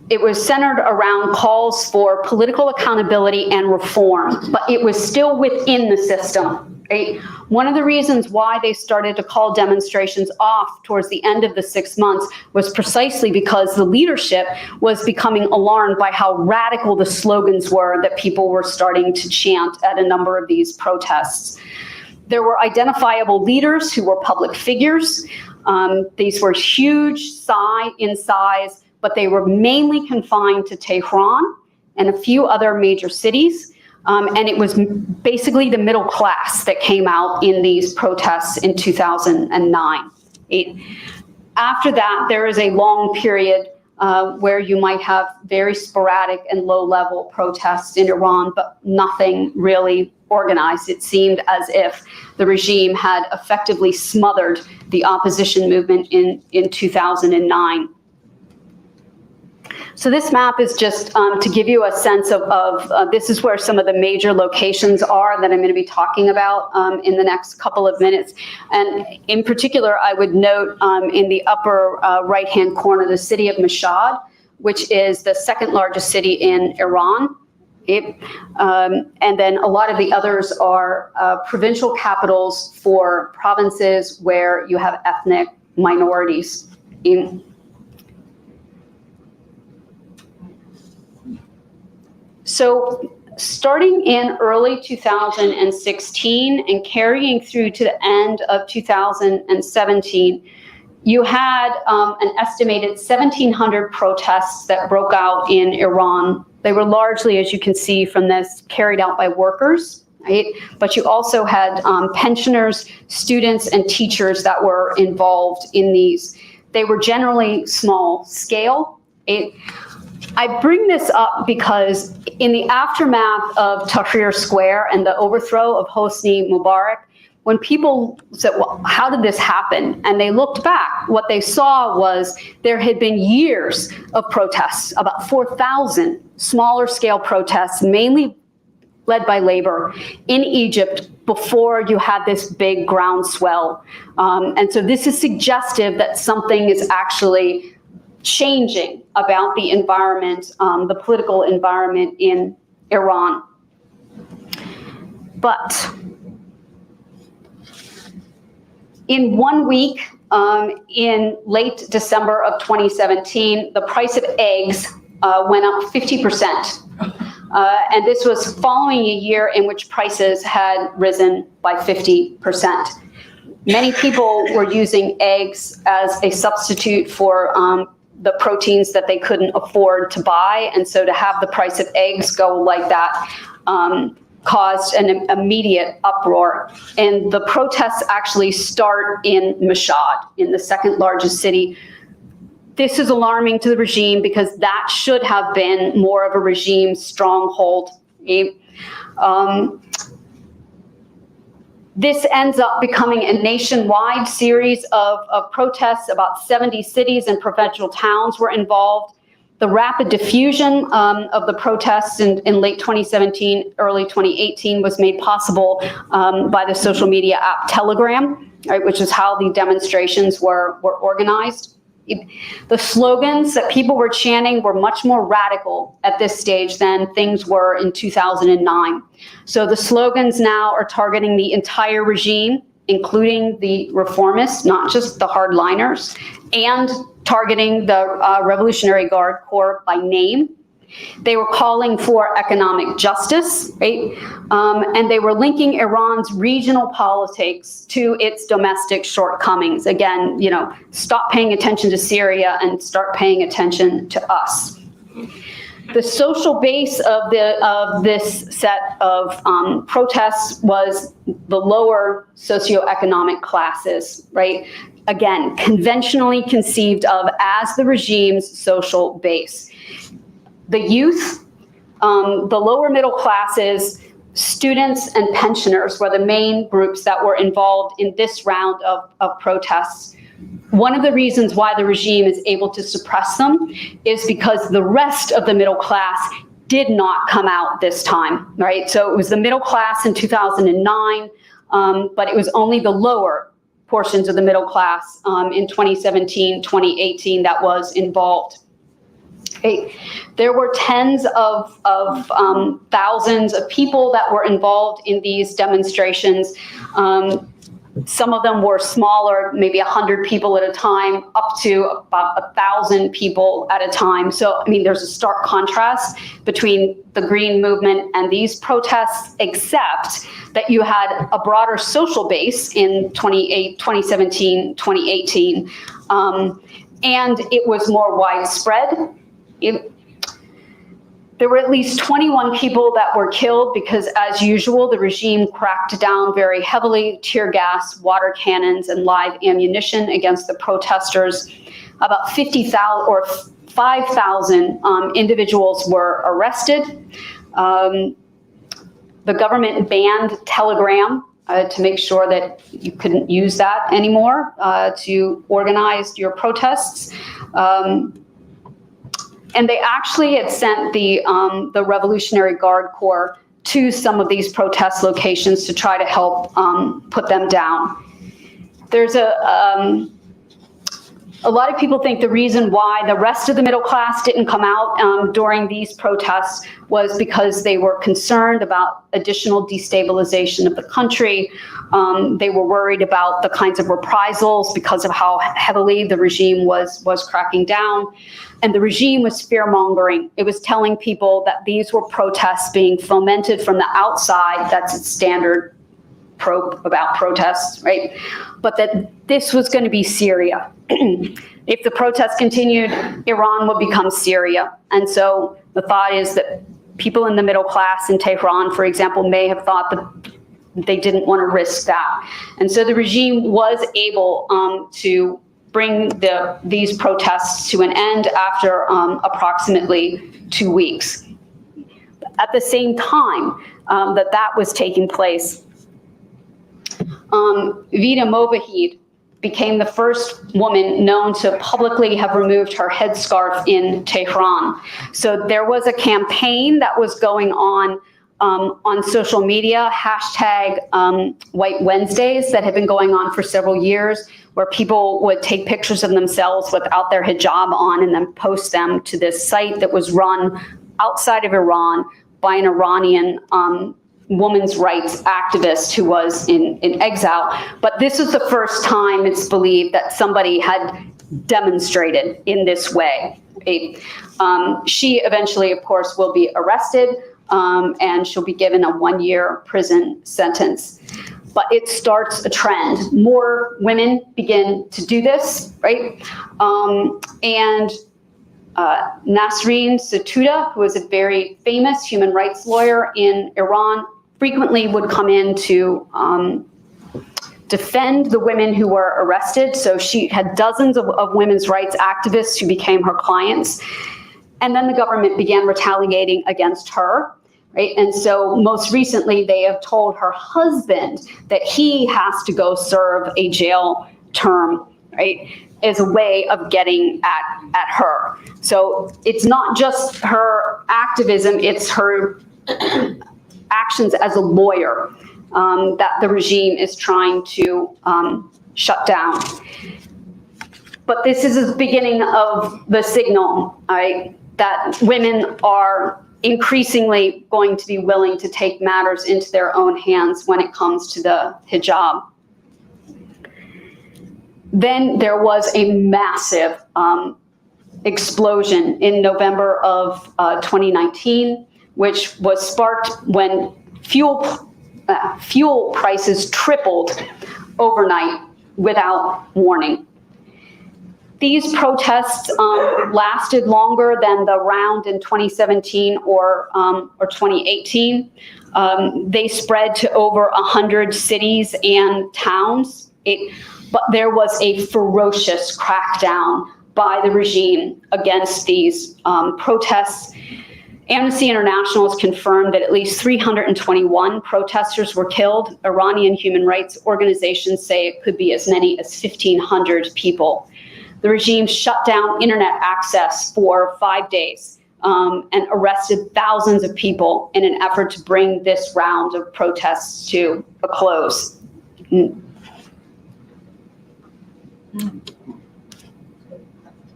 Speaker 3: it was centered around calls for political accountability and reform, but it was still within the system. Right? One of the reasons why they started to call demonstrations off towards the end of the 6 months was precisely because the leadership was becoming alarmed by how radical the slogans were that people were starting to chant at a number of these protests. There were identifiable leaders who were public figures. These were huge in size, but they were mainly confined to Tehran and a few other major cities. And it was basically the middle class that came out in these protests in 2009. After that, there is a long period where you might have very sporadic and low-level protests in Iran, but nothing really organized. It seemed as if the regime had effectively smothered the opposition movement in 2009. So this map is just to give you a sense of this is where some of the major locations are that I'm going to be talking about in the next couple of minutes. And in particular, I would note in the upper right-hand corner, the city of Mashhad, which is the second largest city in Iran. And then a lot of the others are provincial capitals for provinces where you have ethnic minorities. So starting in early 2016 and carrying through to the end of 2017, you had an estimated 1,700 protests that broke out in Iran. They were largely, as you can see from this, carried out by workers, right? But you also had pensioners, students, and teachers that were involved in these. They were generally small scale. I bring this up because in the aftermath of Tahrir Square and the overthrow of Hosni Mubarak, when people said, well, how did this happen? And they looked back, what they saw was there had been years of protests, about 4,000 smaller scale protests, mainly led by labor in Egypt before you had this big groundswell. And so this is suggestive that something is actually changing about the environment, the political environment in Iran. But in 1 week, in late December of 2017, the price of eggs went up 50%. And this was following a year in which prices had risen by 50%. Many people were using eggs as a substitute for the proteins that they couldn't afford to buy. And so to have the price of eggs go like that caused an immediate uproar. And the protests actually start in Mashhad, in the second largest city. This is alarming to the regime because that should have been more of a regime stronghold. This ends up becoming a nationwide series of protests. About 70 cities and provincial towns were involved. The rapid diffusion of the protests in late 2017, early 2018 was made possible by the social media app Telegram, right, which is how the demonstrations were organized. The slogans that people were chanting were much more radical at this stage than things were in 2009. So the slogans now are targeting the entire regime, including the reformists, not just the hardliners, and targeting the Revolutionary Guard Corps by name. They were calling for economic justice, right? And they were linking Iran's regional politics to its domestic shortcomings. Again, you know, stop paying attention to Syria and start paying attention to us. The social base of this set of protests was the lower socioeconomic classes, right? Again, conventionally conceived of as the regime's social base. The youth, the lower middle classes, students and pensioners were the main groups that were involved in this round of protests. One of the reasons why the regime is able to suppress them is because the rest of the middle class did not come out this time, right? So it was the middle class in 2009, but it was only the lower portions of the middle class in 2017, 2018 that was involved. There were tens of thousands of people that were involved in these demonstrations. Some of them were smaller, maybe 100 people at a time, up to about 1,000 people at a time. So, I mean, there's a stark contrast between the Green movement and these protests, except that you had a broader social base in 2017, 2018, and it was more widespread. There were at least 21 people that were killed because, as usual, the regime cracked down very heavily, tear gas, water cannons, and live ammunition against the protesters. About 50,000 or 5,000 individuals were arrested. The government banned Telegram to make sure that you couldn't use that anymore to organize your protests. And they actually had sent the Revolutionary Guard Corps to some of these protest locations to try to help put them down. There's a lot of people think the reason why the rest of the middle class didn't come out during these protests was because they were concerned about additional destabilization of the country. They were worried about the kinds of reprisals because of how heavily the regime was cracking down. And the regime was fear-mongering. It was telling people that these were protests being fomented from the outside. That's its standard trope about protests, right? But that this was going to be Syria. If the protests continued, Iran would become Syria. And so the thought is that people in the middle class in Tehran, for example, may have thought that they didn't want to risk that. And so the regime was able to bring these protests to an end after approximately 2 weeks. At the same time that was taking place, Vida Movahid became the first woman known to publicly have removed her headscarf in Tehran. So there was a campaign that was going on social media, hashtag White Wednesdays, that had been going on for several years, where people would take pictures of themselves without their hijab on and then post them to this site that was run outside of Iran by an Iranian women's rights activist who was in exile. But this was the first time it's believed that somebody had demonstrated in this way. She eventually, of course, will be arrested and she'll be given a 1-year prison sentence. But it starts a trend. More women begin to do this, right? And Nasreen Sotoudeh, who is a very famous human rights lawyer in Iran, frequently would come in to defend the women who were arrested. So she had dozens of women's rights activists who became her clients. And then the government began retaliating against her, right? And so most recently, they have told her husband that he has to go serve a jail term, right, as a way of getting at her. So it's not just her activism, it's her actions as a lawyer that the regime is trying to shut down. But this is the beginning of the signal, right, that women are increasingly going to be willing to take matters into their own hands when it comes to the hijab. Then there was a massive explosion in November of 2019, which was sparked when fuel prices tripled overnight without warning. These protests lasted longer than the round in 2017 or 2018. They spread to over 100 cities and towns. But there was a ferocious crackdown by the regime against these protests. Amnesty International has confirmed that at least 321 protesters were killed. Iranian human rights organizations say it could be as many as 1,500 people. The regime shut down internet access for 5 days and arrested thousands of people in an effort to bring this round of protests to a close.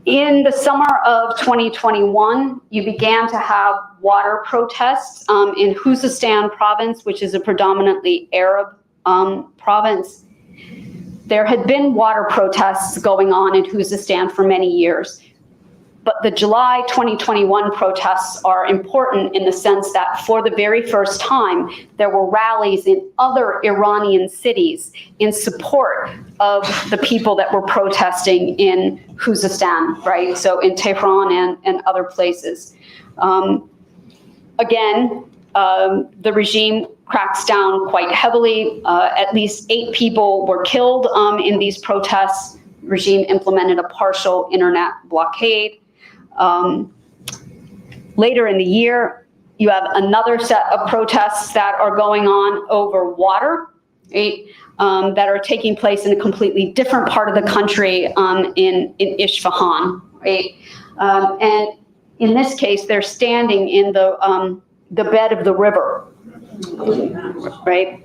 Speaker 3: In the summer of 2021, you began to have water protests in Khuzestan province, which is a predominantly Arab province. There had been water protests going on in Khuzestan for many years, but the July 2021 protests are important in the sense that for the very first time, there were rallies in other Iranian cities in support of the people that were protesting in Khuzestan, right? So in Tehran and other places. Again, the regime cracks down quite heavily. At least 8 people were killed in these protests. The regime implemented a partial internet blockade. Later in the year, you have another set of protests that are going on over water, right, that are taking place in a completely different part of the country in Isfahan, right? And in this case, they're standing in the bed of the river, right?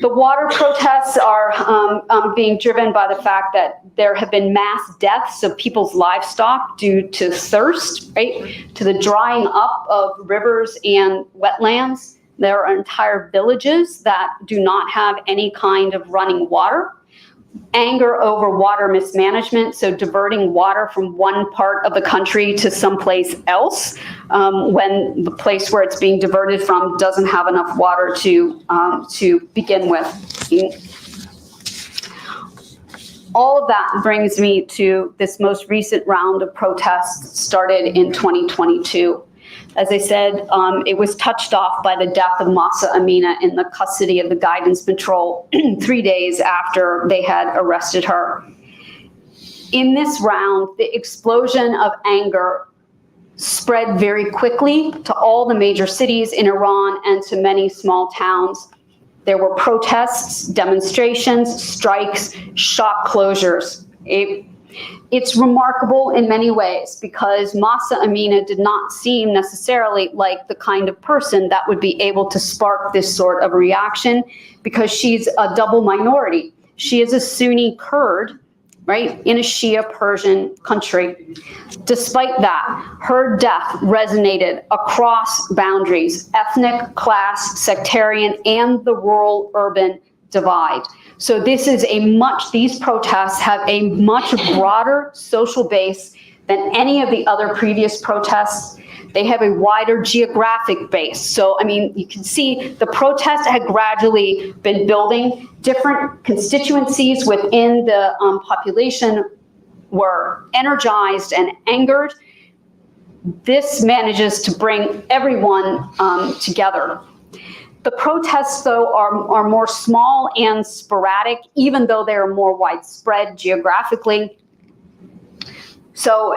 Speaker 3: The water protests are being driven by the fact that there have been mass deaths of people's livestock due to thirst, right? To the drying up of rivers and wetlands. There are entire villages that do not have any kind of running water. Anger over water mismanagement, so diverting water from one part of the country to someplace else when the place where it's being diverted from doesn't have enough water to begin with. All of that brings me to this most recent round of protests started in 2022. As I said, it was touched off by the death of Mahsa Amini in the custody of the guidance patrol 3 days after they had arrested her. In this round, the explosion of anger spread very quickly to all the major cities in Iran and to many small towns. There were protests, demonstrations, strikes, shop closures. It's remarkable in many ways because Mahsa Amini did not seem necessarily like the kind of person that would be able to spark this sort of reaction because she's a double minority. She is a Sunni Kurd, right, in a Shia Persian country. Despite that, her death resonated across boundaries, ethnic, class, sectarian, and the rural-urban divide. So these protests have a much broader social base than any of the other previous protests. They have a wider geographic base. So, I mean, you can see the protest had gradually been building. Different constituencies within the population were energized and angered. This manages to bring everyone together. The protests, though, are more small and sporadic, even though they are more widespread geographically. So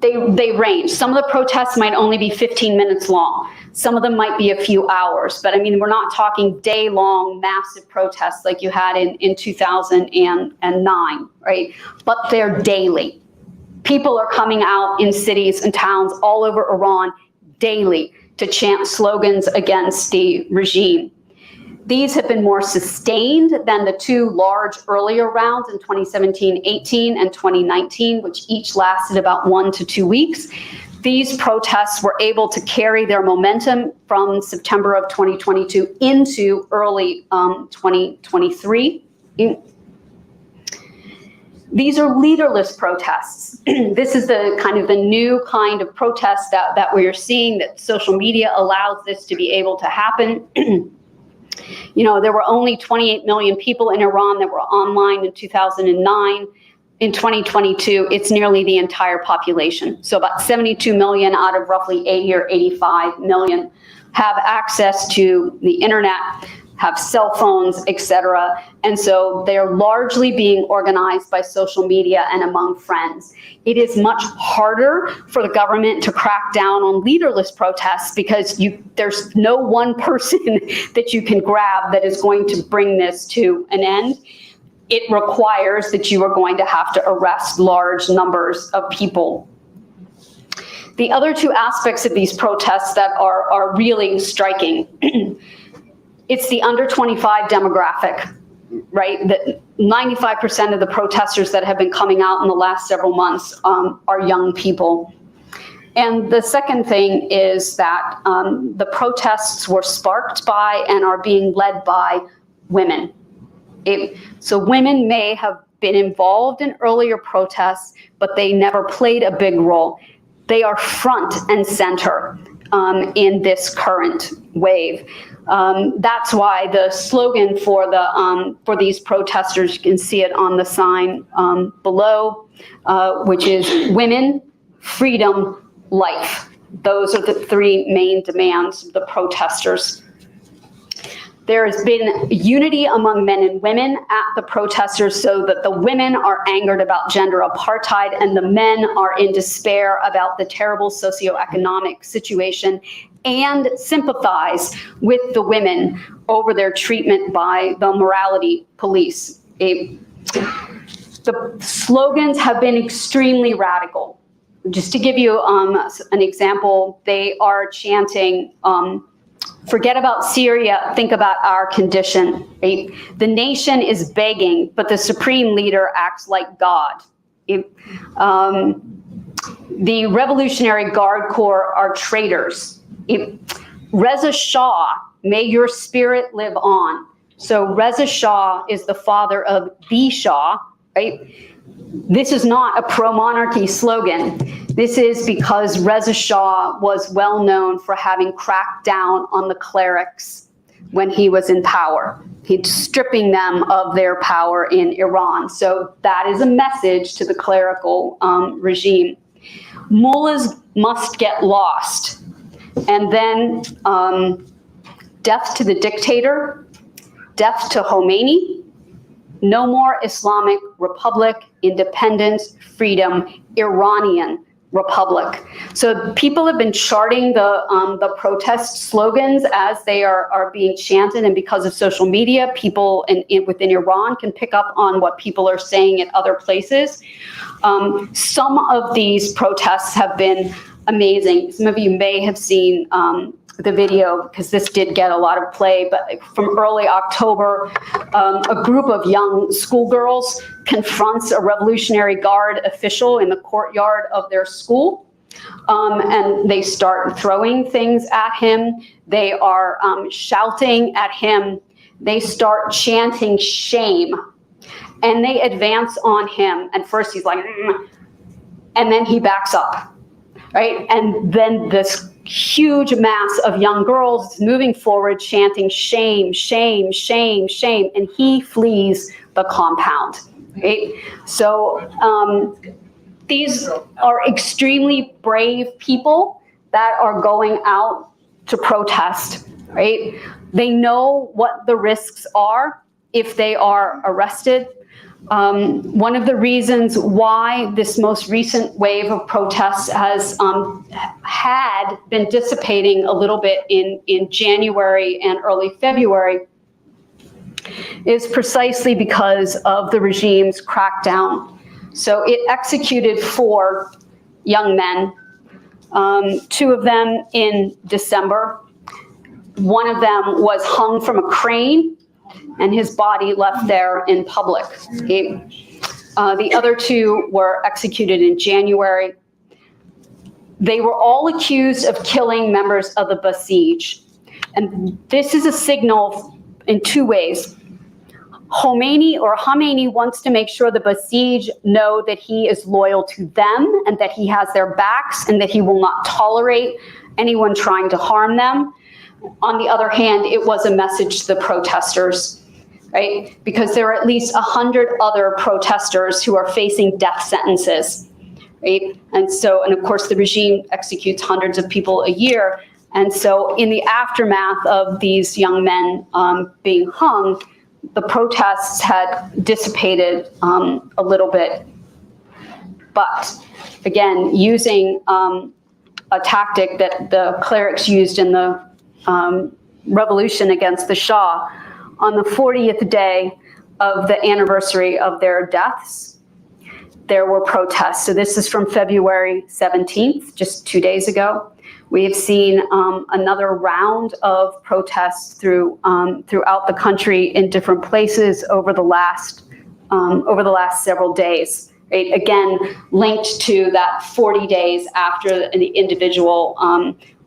Speaker 3: they range. Some of the protests might only be 15 minutes long. Some of them might be a few hours. But I mean, we're not talking day-long massive protests like you had in 2009, right? But they're daily. People are coming out in cities and towns all over Iran daily to chant slogans against the regime. These have been more sustained than the 2 large earlier rounds in 2017-18 and 2019, which each lasted about 1 to 2 weeks. These protests were able to carry their momentum from September of 2022 into early 2023. These are leaderless protests. This is the new kind of protest that we are seeing, that social media allows this to be able to happen. You know, there were only 28 million people in Iran that were online in 2009. in 2022, it's nearly the entire population. So about 72 million out of roughly 80 or 85 million have access to the internet, have cell phones, etc. And so they're largely being organized by social media and among friends. It is much harder for the government to crack down on leaderless protests because there's no one person that you can grab that is going to bring this to an end. It requires that you are going to have to arrest large numbers of people. The other two aspects of these protests that are really striking, it's the under 25 demographic, right? That 95% of the protesters that have been coming out in the last several months are young people. And the second thing is that the protests were sparked by and are being led by women. So women may have been involved in earlier protests, but they never played a big role. They are front and center in this current wave. That's why the slogan for these protesters, you can see it on the sign below, which is women, freedom, life. Those are the three main demands of the protesters. There has been unity among men and women at the protesters so that the women are angered about gender apartheid and the men are in despair about the terrible socioeconomic situation and sympathize with the women over their treatment by the morality police. The slogans have been extremely radical. Just to give you an example, they are chanting, forget about Syria, think about our condition. Right? The nation is begging, but the supreme leader acts like God. The Revolutionary Guard Corps are traitors. Reza Shah, may your spirit live on. So Reza Shah is the father of the Shah, right? This is not a pro-monarchy slogan. This is because Reza Shah was well known for having cracked down on the clerics when he was in power. He's stripping them of their power in Iran. So that is a message to the clerical regime. Mullahs must get lost. And then death to the dictator, death to Khomeini, no more Islamic Republic, independent, freedom, Iranian Republic. So people have been charting the protest slogans as they are being chanted, and because of social media, people within Iran can pick up on what people are saying at other places. Some of these protests have been amazing. Some of you may have seen the video because this did get a lot of play, but from early October, a group of young schoolgirls confronts a Revolutionary Guard official in the courtyard of their school, and they start throwing things at him. They are shouting at him. They start chanting shame, and they advance on him. And first he's like, and then he backs up. Right? And then this huge mass of young girls is moving forward, chanting shame, shame, shame, shame, and he flees the compound. Right? So these are extremely brave people that are going out to protest. Right? They know what the risks are if they are arrested. One of the reasons why this most recent wave of protests has had been dissipating a little bit in January and early February is precisely because of the regime's crackdown. So it executed 4 young men, 2 of them in December. One of them was hung from a crane, and his body left there in public. The other 2 were executed in January. They were all accused of killing members of the Basij. And this is a signal in 2 ways. Khamenei wants to make sure the Basij know that he is loyal to them and that he has their backs and that he will not tolerate anyone trying to harm them. On the other hand, it was a message to the protesters. right? Because there are at least 100 other protesters who are facing death sentences, right? And of course, the regime executes hundreds of people a year. And so in the aftermath of these young men being hung, the protests had dissipated a little bit. But again, using a tactic that the clerics used in the revolution against the Shah, on the 40th day of the anniversary of their deaths, there were protests. So this is from February 17th, just 2 days ago. We have seen another round of protests throughout the country in different places over the last several days. Right? Again, linked to that 40 days after the individual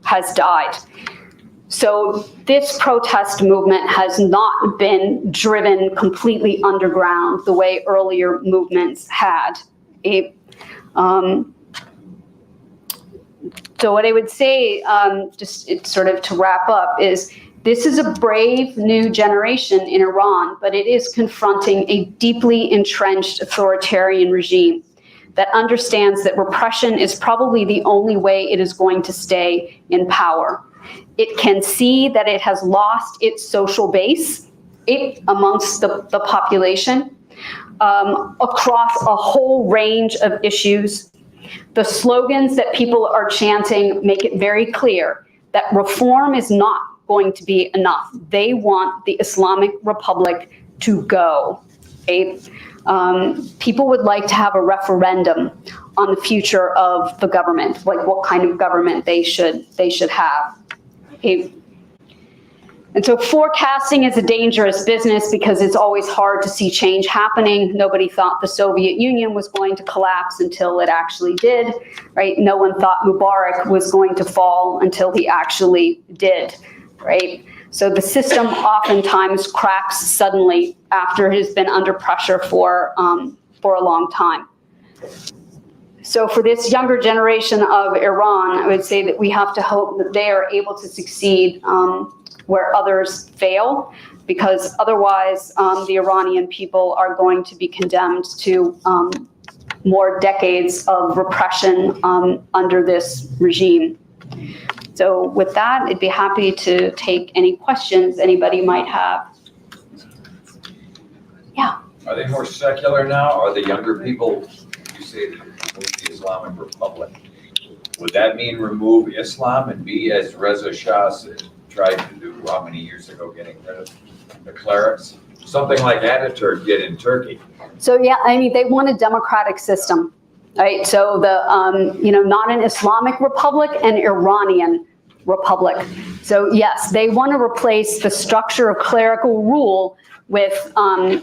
Speaker 3: has died. So this protest movement has not been driven completely underground the way earlier movements had. So what I would say, just sort of to wrap up, is this is a brave new generation in Iran, but it is confronting a deeply entrenched authoritarian regime that understands that repression is probably the only way it is going to stay in power. It can see that it has lost its social base amongst the population across a whole range of issues. The slogans that people are chanting make it very clear that reform is not going to be enough. They want the Islamic Republic to go. Okay? People would like to have a referendum on the future of the government, like what kind of government they should have. Okay? And so forecasting is a dangerous business because it's always hard to see change happening. Nobody thought the Soviet Union was going to collapse until it actually did, right? No one thought Mubarak was going to fall until he actually did, right? So the system oftentimes cracks suddenly after it has been under pressure for a long time. So for this younger generation of Iran, I would say that we have to hope that they are able to succeed where others fail, because otherwise the Iranian people are going to be condemned to more decades of repression under this regime. So with that, I'd be happy to take any questions anybody might have. Yeah.
Speaker 4: Are they more secular now? Are the younger people, you say, the Islamic Republic? Would that mean remove Islam and be, as Reza Shah tried to do how many years ago, getting rid of the clerics? Something like Ataturk did in Turkey.
Speaker 3: So yeah, I mean, they want a democratic system, right? So not an Islamic Republic, an Iranian Republic. So yes, they want to replace the structure of clerical rule with,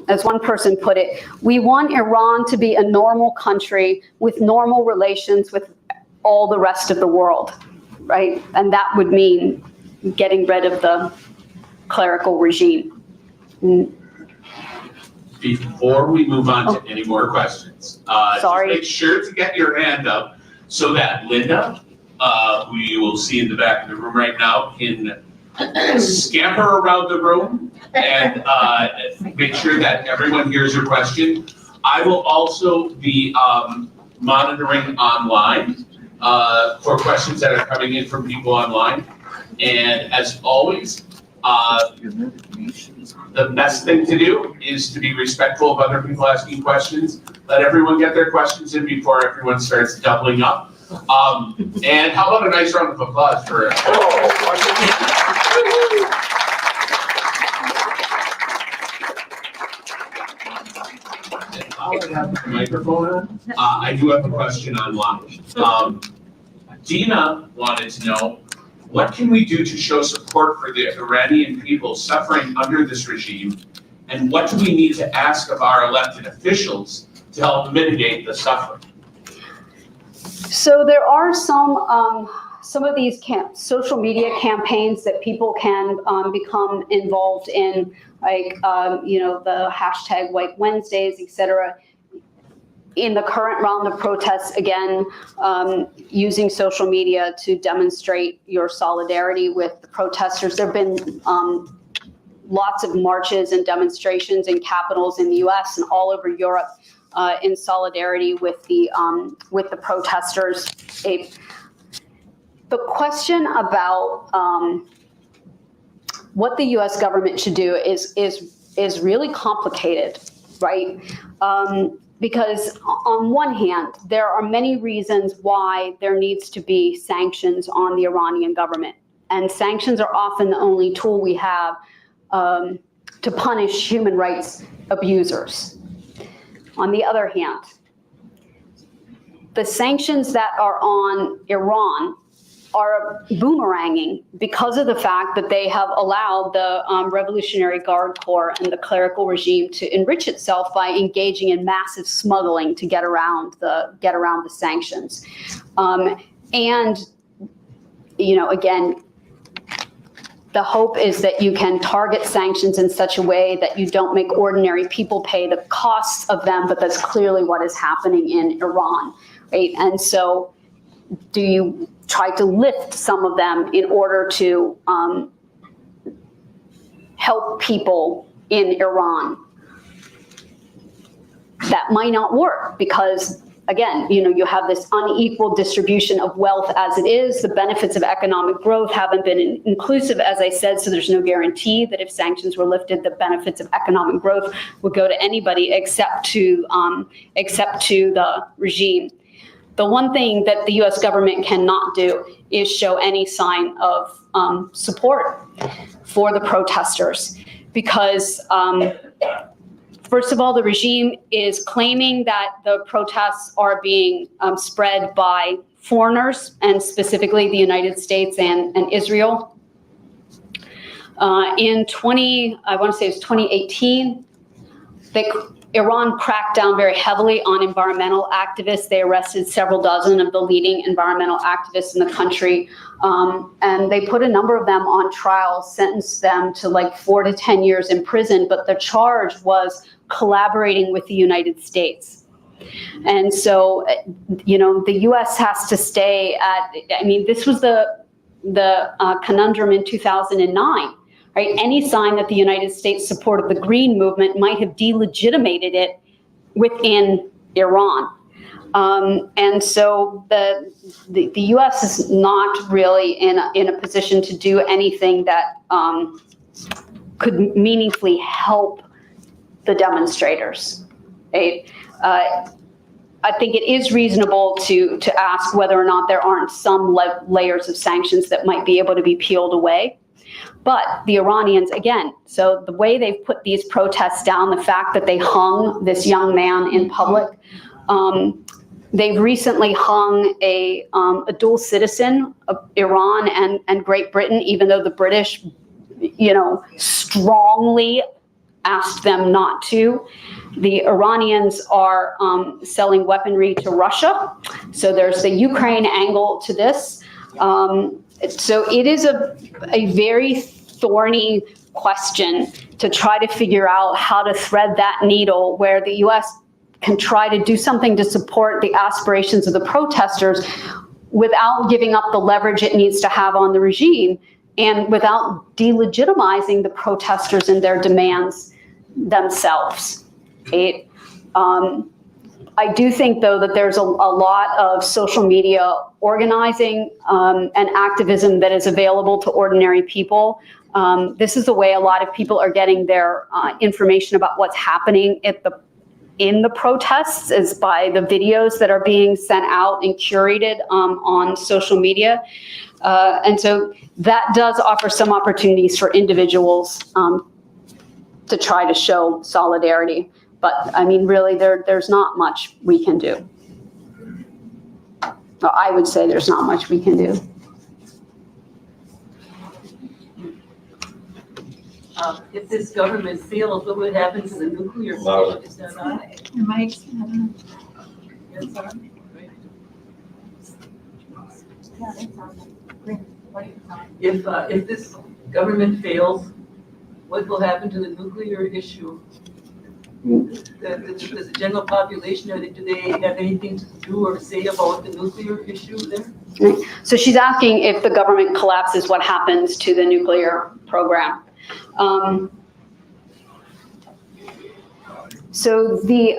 Speaker 3: as one person put it, we want Iran to be a normal country with normal relations with all the rest of the world, right? And that would mean getting rid of the clerical regime.
Speaker 5: Before we move on to any more questions,
Speaker 3: Sorry.
Speaker 5: just make sure to get your hand up so that Linda, who you will see in the back of the room right now, can scamper around the room and make sure that everyone hears your question. I will also be monitoring online for questions that are coming in from people online. And as always, the best thing to do is to be respectful of other people asking questions. Let everyone get their questions in before everyone starts doubling up. And how about a nice round of applause for I'll have the microphone on. I do have a question online. Dina wanted to know, what can we do to show support for the Iranian people suffering under this regime? And what do we need to ask of our elected officials to help mitigate the suffering?
Speaker 3: So there are some of these social media campaigns that people can become involved in, like the hashtag White Wednesdays, etc. In the current round of protests, again, using social media to demonstrate your solidarity with the protesters. There have been lots of marches and demonstrations in capitals in the US and all over Europe in solidarity with the protesters. The question about what the US government should do is really complicated, right? Because on one hand, there are many reasons why there needs to be sanctions on the Iranian government. And sanctions are often the only tool we have to punish human rights abusers. On the other hand, the sanctions that are on Iran are boomeranging because of the fact that they have allowed the Revolutionary Guard Corps and the clerical regime to enrich itself by engaging in massive smuggling to get around the sanctions. And again, the hope is that you can target sanctions in such a way that you don't make ordinary people pay the costs of them, but that's clearly what is happening in Iran, right? And so do you try to lift some of them in order to help people in Iran? That might not work because, again, you have this unequal distribution of wealth as it is. The benefits of economic growth haven't been inclusive, as I said, so there's no guarantee that if sanctions were lifted, the benefits of economic growth would go to anybody except to the regime. The one thing that the U.S. government cannot do is show any sign of support for the protesters because, first of all, the regime is claiming that the protests are being spread by foreigners, and specifically the United States and Israel. In 2018, Iran cracked down very heavily on environmental activists. They arrested several dozen of the leading environmental activists in the country. And they put a number of them on trial, sentenced them to like 4 to 10 years in prison. But the charge was collaborating with the United States. And so, the U.S. has to stay at, this was the conundrum in 2009. Right? Any sign that the United States supported the Green Movement might have delegitimated it within Iran. And so the U.S. is not really in a position to do anything that could meaningfully help the demonstrators. Right? I think it is reasonable to ask whether or not there aren't some layers of sanctions that might be able to be peeled away. But the Iranians, again, so the way they've put these protests down, the fact that they hung this young man in public, they've recently hung a dual citizen of Iran and Great Britain, even though the British, strongly asked them not to. The Iranians are selling weaponry to Russia. So there's the Ukraine angle to this. So it is a very thorny question to try to figure out how to thread that needle where the U.S. can try to do something to support the aspirations of the protesters without giving up the leverage it needs to have on the regime and without delegitimizing the protesters and their demands themselves. I do think, though, that there's a lot of social media organizing and activism that is available to ordinary people. This is the way a lot of people are getting their information about what's happening in the protests, is by the videos that are being sent out and curated on social media. And so that does offer some opportunities for individuals to try to show solidarity. But really, there's not much we can do. Well, I would say there's not much we can do.
Speaker 6: If this government fails, what would happen to the nuclear station? Is that on? If this government fails, what will happen to the nuclear issue? Does the general population, do they have anything to do or say about the nuclear issue there?
Speaker 3: So she's asking if the government collapses, what happens to the nuclear program. So the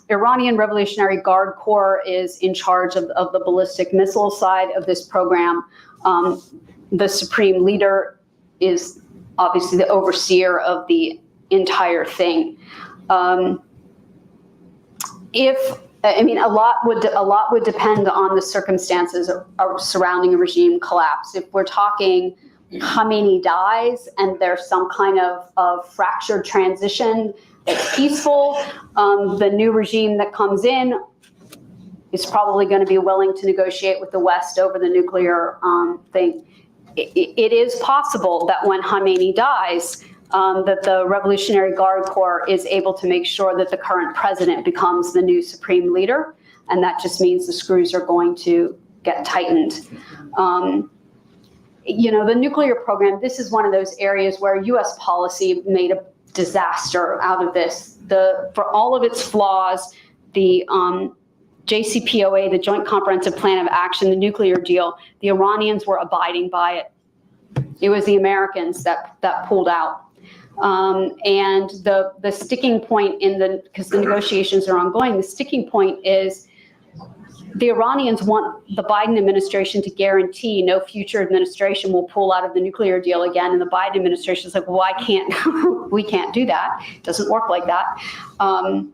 Speaker 3: Iranian Revolutionary Guard Corps is in charge of the ballistic missile side of this program. The supreme leader is obviously the overseer of the entire thing. A lot would depend on the circumstances surrounding a regime collapse. If we're talking Khamenei dies and there's some kind of fractured transition that's peaceful, the new regime that comes in is probably going to be willing to negotiate with the West over the nuclear thing. It is possible that when Khamenei dies, that the Revolutionary Guard Corps is able to make sure that the current president becomes the new supreme leader, and that just means the screws are going to get tightened. The nuclear program, this is one of those areas where U.S. policy made a disaster out of this. For all of its flaws, the JCPOA, the Joint Comprehensive Plan of Action, the nuclear deal, the Iranians were abiding by it. It was the Americans that pulled out. And the sticking point because the negotiations are ongoing, the sticking point is the Iranians want the Biden administration to guarantee no future administration will pull out of the nuclear deal again. And the Biden administration is like, well, we can't do that. It doesn't work like that. And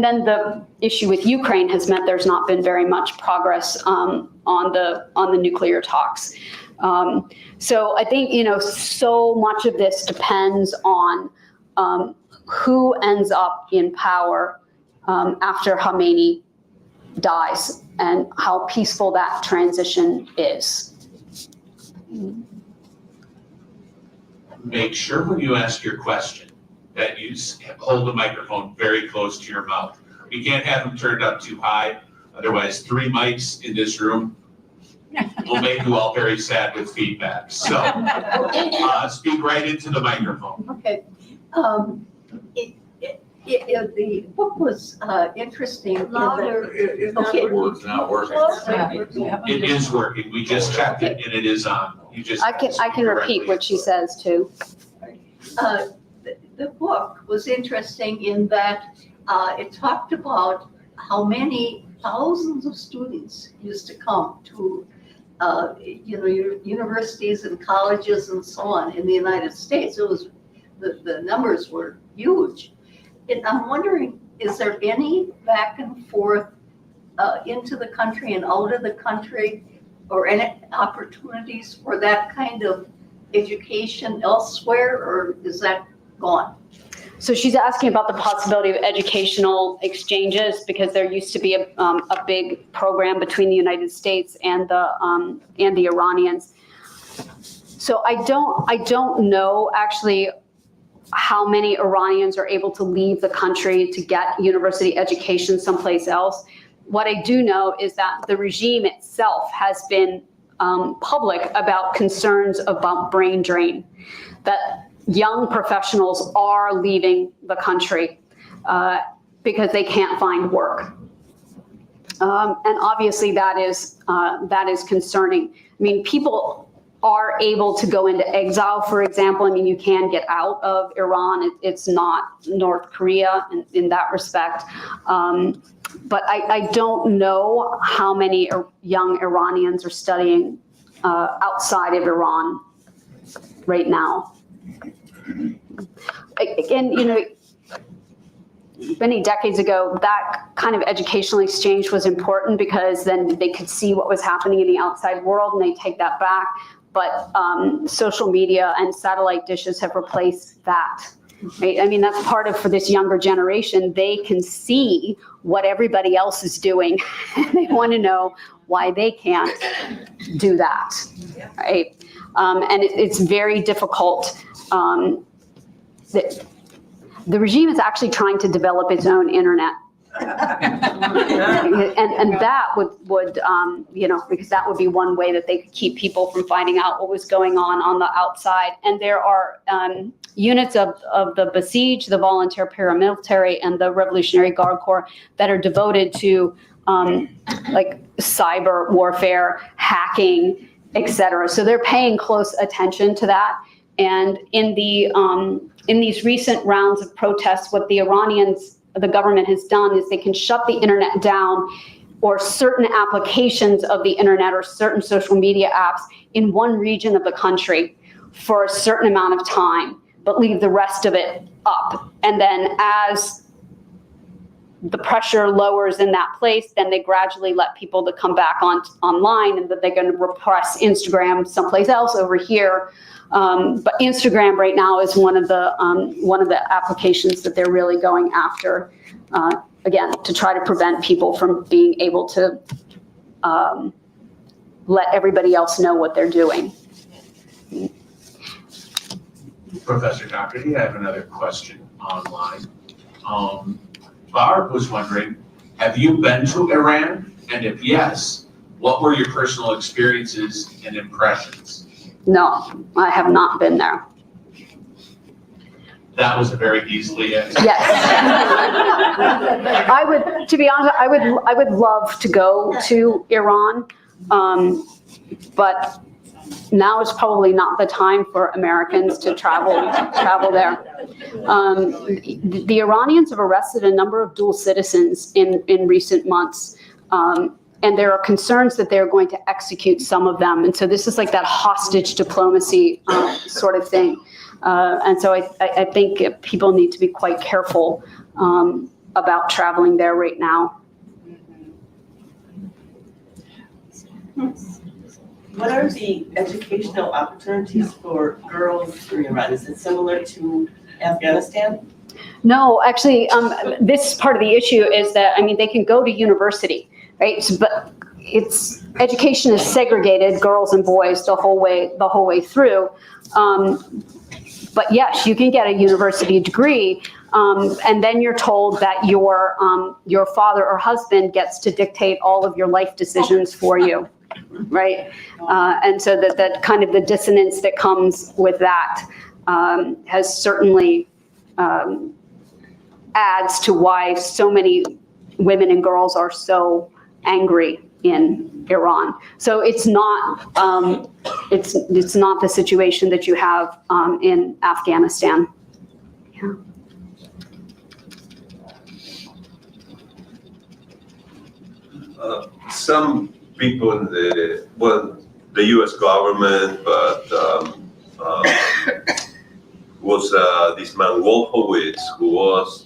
Speaker 3: then the issue with Ukraine has meant there's not been very much progress on the nuclear talks. So I think, so much of this depends on who ends up in power after Khamenei dies and how peaceful that transition is.
Speaker 5: Make sure when you ask your question that you hold the microphone very close to your mouth. You can't have them turned up too high, otherwise 3 mics in this room will make you all very sad with feedback. So speak right into the microphone.
Speaker 2: Okay. The book was interesting.
Speaker 6: Louder.
Speaker 2: Okay.
Speaker 4: It's not working.
Speaker 5: It is working. We just checked it and it is on. You just
Speaker 3: I can repeat what she says too.
Speaker 2: The book was interesting in that it talked about how many thousands of students used to come to universities and colleges and so on in the United States. It was the numbers were huge. And I'm wondering, is there any back and forth into the country and out of the country, or any opportunities for that kind of education elsewhere, or is that gone?
Speaker 3: So she's asking about the possibility of educational exchanges because there used to be a big program between the United States and the Iranians. So I don't know actually how many Iranians are able to leave the country to get university education someplace else. What I do know is that the regime itself has been public about concerns about brain drain, that young professionals are leaving the country because they can't find work. And obviously that is concerning. I mean, people are able to go into exile, for example. I mean, you can get out of Iran. It's not North Korea in that respect. But I don't know how many young Iranians are studying outside of Iran right now. Again, many decades ago, that kind of educational exchange was important because then they could see what was happening in the outside world and they take that back. But social media and satellite dishes have replaced that. Right? I mean, that's part of, for this younger generation, they can see what everybody else is doing. They want to know why they can't do that, right? And it's very difficult. The regime is actually trying to develop its own internet. and that would because that would be one way that they could keep people from finding out what was going on the outside. And there are units of the Basij, the volunteer paramilitary, and the Revolutionary Guard Corps that are devoted to like cyber warfare, hacking, et cetera. So they're paying close attention to that. And in these recent rounds of protests, what the government has done is they can shut the internet down, or certain applications of the internet or certain social media apps in one region of the country for a certain amount of time, but leave the rest of it up. And then as the pressure lowers in that place, then they gradually let people to come back online, and that they're going to repress Instagram someplace else over here. But Instagram right now is one of the applications that they're really going after, again, to try to prevent people from being able to let everybody else know what they're doing.
Speaker 5: Professor Daugherty, I have another question online. Barb was wondering, have you been to Iran? And if yes, what were your personal experiences and impressions?
Speaker 3: No, I have not been there.
Speaker 5: That was a very easily answered.
Speaker 3: Yes. I would, to be honest, I would love to go to Iran, but now is probably not the time for Americans to travel there. The Iranians have arrested a number of dual citizens in recent months. And there are concerns that they're going to execute some of them. And so this is like that hostage diplomacy sort of thing. And so I think people need to be quite careful about traveling there right now.
Speaker 7: What are the educational opportunities for girls in Iran? Is it similar to Afghanistan?
Speaker 3: No, actually, this part of the issue is that, I mean, they can go to university, right? So, but education is segregated, girls and boys, the whole way through. But yes, you can get a university degree, and then you're told that your father or husband gets to dictate all of your life decisions for you, right? And so that kind of the dissonance that comes with that has certainly adds to why so many women and girls are so angry in Iran. So it's not it's not the situation that you have in Afghanistan. Yeah.
Speaker 8: Some people in the U.S. government, but was this man Wolfowitz, who was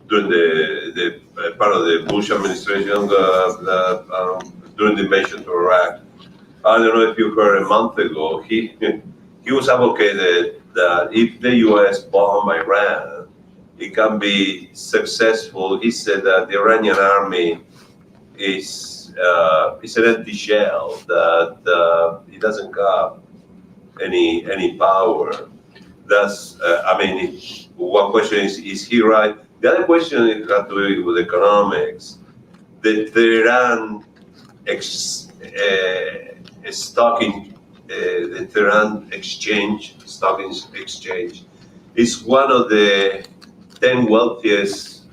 Speaker 8: during the part of the Bush administration during the invasion to Iraq. I don't know if you heard a month ago, he was advocated that if the U.S. bomb Iran, it can be successful. He said that the Iranian army is an empty shell, that it doesn't have any power. That's one question is he right? The other question is got to do with economics. The Tehran the Tehran stock exchange is one of the 10 wealthiest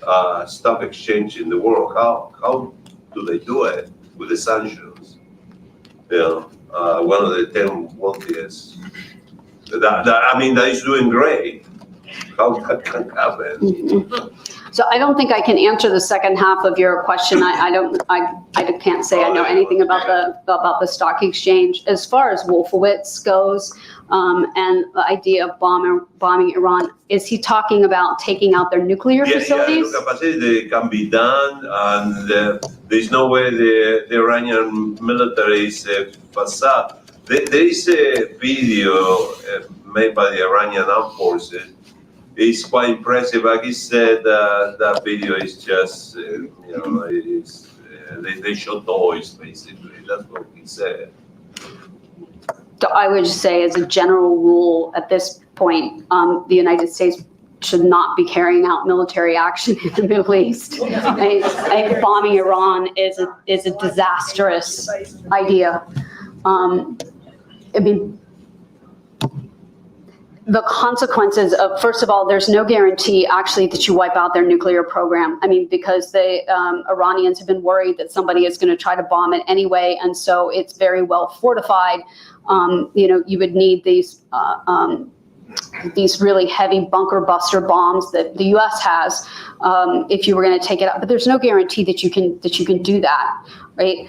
Speaker 8: stock exchange in the world. How do they do it with the sanctions? One of the 10 wealthiest. That is doing great. How that can happen?
Speaker 3: Mm-hmm. So I don't think I can answer the second half of your question. I can't say I know anything about the stock exchange. As far as Wolfowitz goes, and the idea of bombing Iran, is he talking about taking out their nuclear facilities?
Speaker 8: Yeah, capacity can be done, and there's no way the Iranian military is facade. There is a video made by the Iranian armed forces. It's quite impressive. Like he said, that video is just, they show toys, basically. That's what he said.
Speaker 3: So I would just say, as a general rule, at this point, the United States should not be carrying out military action in the Middle East. I think bombing Iran is a disastrous idea. the consequences of, first of all, there's no guarantee actually that you wipe out their nuclear program. I mean, because the Iranians have been worried that somebody is going to try to bomb it anyway, and so it's very well fortified. You would need these really heavy bunker buster bombs that the U.S. has if you were going to take it out. But there's no guarantee that you can do that, right?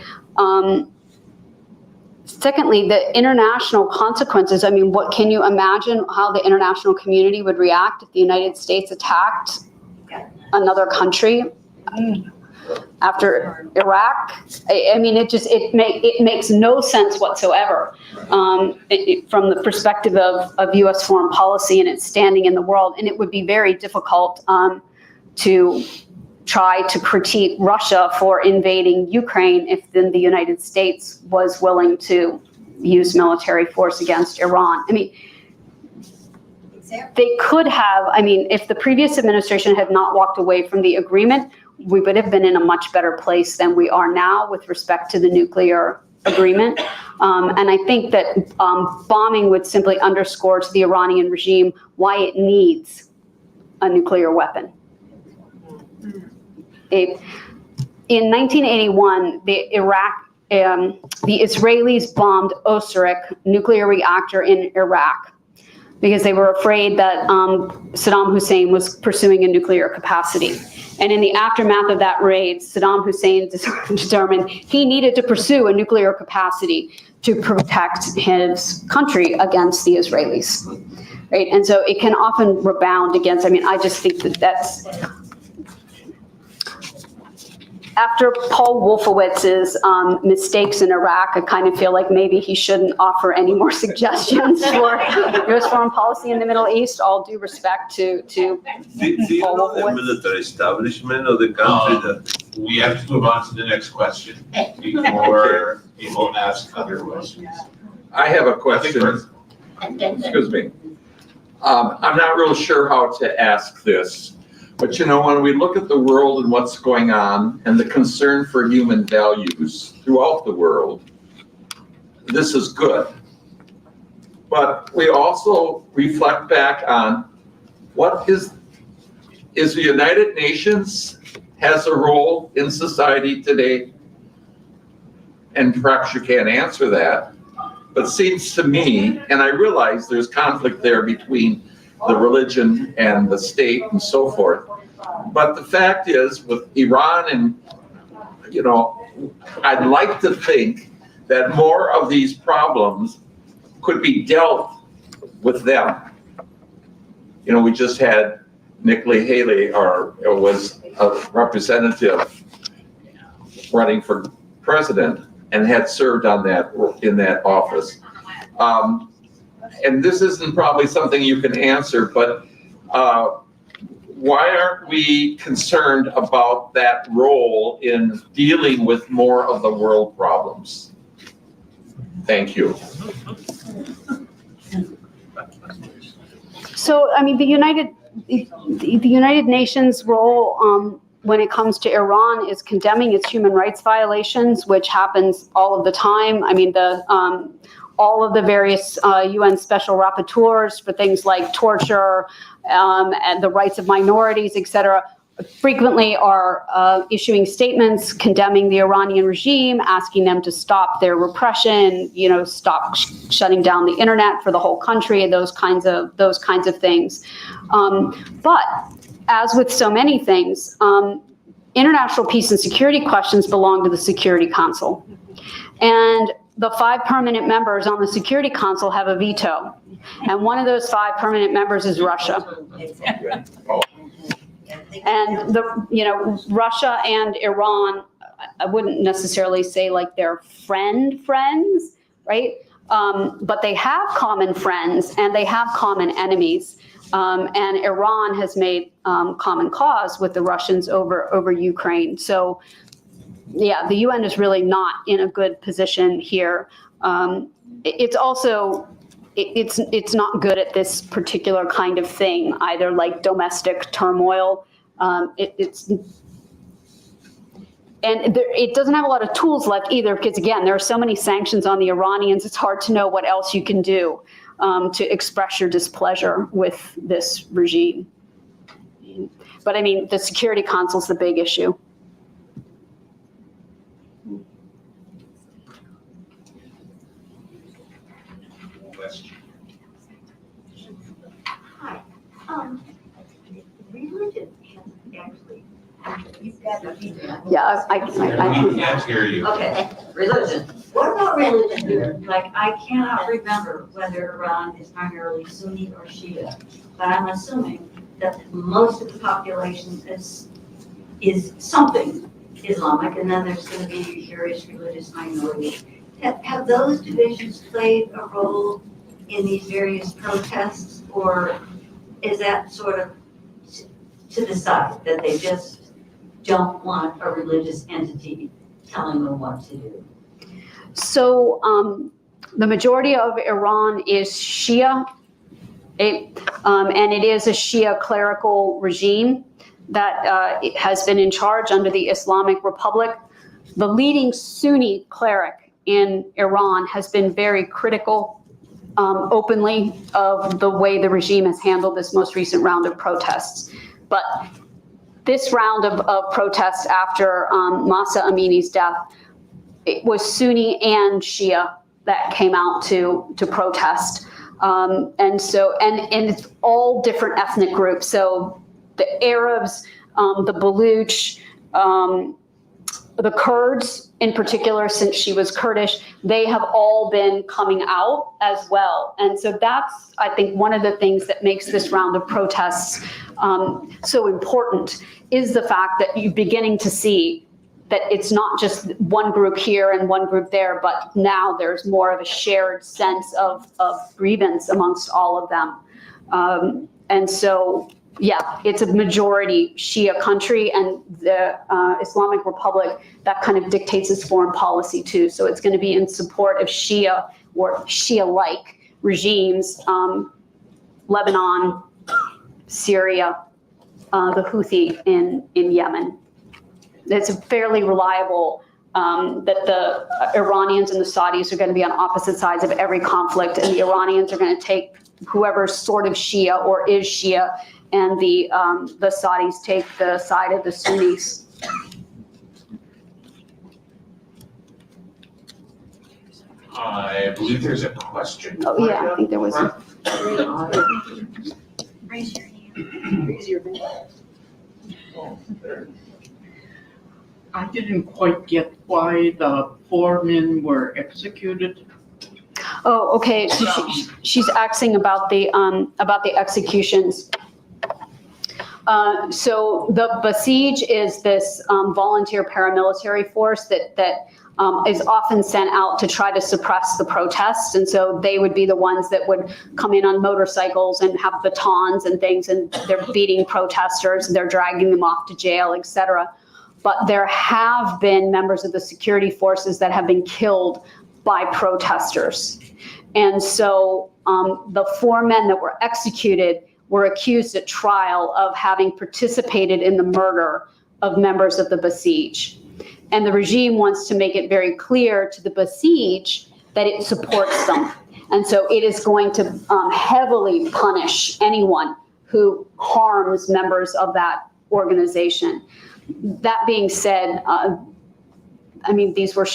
Speaker 3: Secondly, the international consequences. I mean, what can you imagine how the international community would react if the United States attacked another country after Iraq? I mean, it makes no sense whatsoever from the perspective of U.S. foreign policy and its standing in the world. And it would be very difficult to try to critique Russia for invading Ukraine if then the United States was willing to use military force against Iran. I mean, they could have, I mean, if the previous administration had not walked away from the agreement, we would have been in a much better place than we are now with respect to the nuclear agreement. And I think that bombing would simply underscore to the Iranian regime why it needs a nuclear weapon. In 1981, the Israelis bombed Osirak nuclear reactor in Iraq because they were afraid that Saddam Hussein was pursuing a nuclear capacity. And in the aftermath of that raid, Saddam Hussein determined he needed to pursue a nuclear capacity to protect his country against the Israelis, right? And so it can often rebound against, I mean, I just think that's, after Paul Wolfowitz's mistakes in Iraq, I kind of feel like maybe he shouldn't offer any more suggestions for U.S. foreign policy in the Middle East. All due respect to
Speaker 8: Do you know the military establishment of the country that?
Speaker 5: We have to move on to the next question before people ask other questions.
Speaker 9: I have a question. Excuse me. I'm not real sure how to ask this, but when we look at the world and what's going on and the concern for human values throughout the world, this is good. But we also reflect back on what is the United Nations has a role in society today? And perhaps you can't answer that, but it seems to me, and I realize there's conflict there between the religion and the state and so forth. But the fact is, with Iran and, I'd like to think that more of these problems could be dealt with them. We just had Nikki Haley, was a representative running for president and had served on in that office. And this isn't probably something you can answer, but why aren't we concerned about that role in dealing with more of the world problems? Thank you.
Speaker 3: So, I mean, the United Nations role when it comes to Iran is condemning its human rights violations, which happens all of the time. I mean, all of the various UN special rapporteurs for things like torture and the rights of minorities, et cetera, frequently are issuing statements condemning the Iranian regime, asking them to stop their repression, stop shutting down the internet for the whole country, and those kinds of things. But as with so many things, international peace and security questions belong to the Security Council. And the 5 permanent members on the Security Council have a veto. And one of those 5 permanent members is Russia. And Russia and Iran, I wouldn't necessarily say like they're friends, right? But they have common friends and they have common enemies. And Iran has made common cause with the Russians over Ukraine. So, yeah, the UN is really not in a good position here. It's also, it's not good at this particular kind of thing, either like domestic turmoil. It doesn't have a lot of tools left either, because again, there are so many sanctions on the Iranians, it's hard to know what else you can do. to express your displeasure with this regime. But I mean, the Security Council is the big issue.
Speaker 10: Religion has actually, you've got to be there.
Speaker 3: Yeah, I
Speaker 5: We can't hear you.
Speaker 10: Okay, religion. What about religion here? Like, I cannot remember whether Iran is primarily Sunni or Shia, but I'm assuming that most of the population is something Islamic, and then there's going to be a Jewish religious minority. Have those divisions played a role in these various protests, or is that sort of to the side, that they just don't want a religious entity telling them what to do?
Speaker 3: So the majority of Iran is Shia, and it is a Shia clerical regime that has been in charge under the Islamic Republic. The leading Sunni cleric in Iran has been very critical openly of the way the regime has handled this most recent round of protests. But this round of protests after Mahsa Amini's death, it was Sunni and Shia that came out to protest. And it's all different ethnic groups. So the Arabs, the Baluch, the Kurds in particular, since she was Kurdish, they have all been coming out as well. And so that's, I think, one of the things that makes this round of protests so important is the fact that you're beginning to see that it's not just one group here and one group there, but now there's more of a shared sense of grievance amongst all of them. And so, yeah, it's a majority Shia country, and the Islamic Republic, that kind of dictates its foreign policy too. So it's going to be in support of Shia or Shia-like regimes, Lebanon, Syria, the Houthi in Yemen. It's fairly reliable that the Iranians and the Saudis are going to be on opposite sides of every conflict, and the Iranians are going to take whoever's sort of Shia or is Shia, and the Saudis take the side of the Sunnis.
Speaker 5: I believe there's a question.
Speaker 3: Oh, yeah, I think there was.
Speaker 10: Raise your hand.
Speaker 11: Raise your hand. I didn't quite get why the 4 men were executed.
Speaker 3: Oh, okay. So she's asking about the executions. So the Basij is this volunteer paramilitary force that is often sent out to try to suppress the protests. And so they would be the ones that would come in on motorcycles and have batons and things, and they're beating protesters, and they're dragging them off to jail, etc. But there have been members of the security forces that have been killed by protesters. And so the 4 men that were executed were accused at trial of having participated in the murder of members of the Basij. And the regime wants to make it very clear to the Basij that it supports them. And so it is going to heavily punish anyone who harms members of that organization. That being said, I mean, these were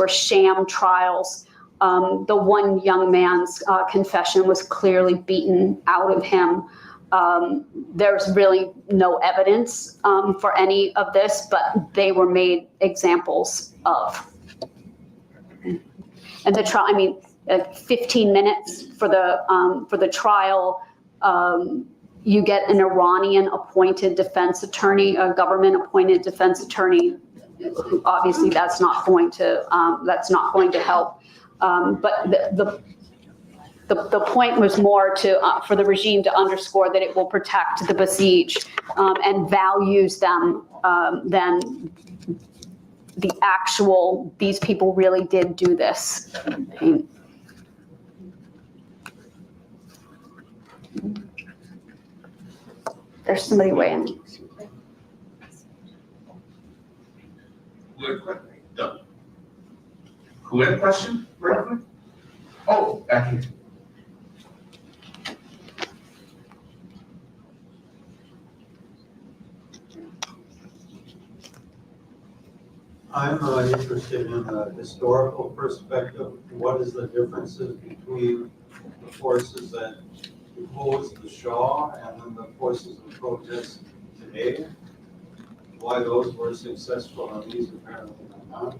Speaker 3: sham trials. The one young man's confession was clearly beaten out of him. There's really no evidence for any of this, but they were made examples of. And the trial, I mean, 15 minutes for the trial. You get an Iranian-appointed defense attorney, a government-appointed defense attorney. Obviously, that's not going to help. But the point was more for the regime to underscore that it will protect the Basij and values them than the actual, these people really did do this. There's somebody weighing.
Speaker 5: Who had a question? Oh, back here.
Speaker 12: I'm interested in a historical perspective. What is the differences between the forces that opposed the Shah and then the forces of protest today? Why those were successful and these apparently are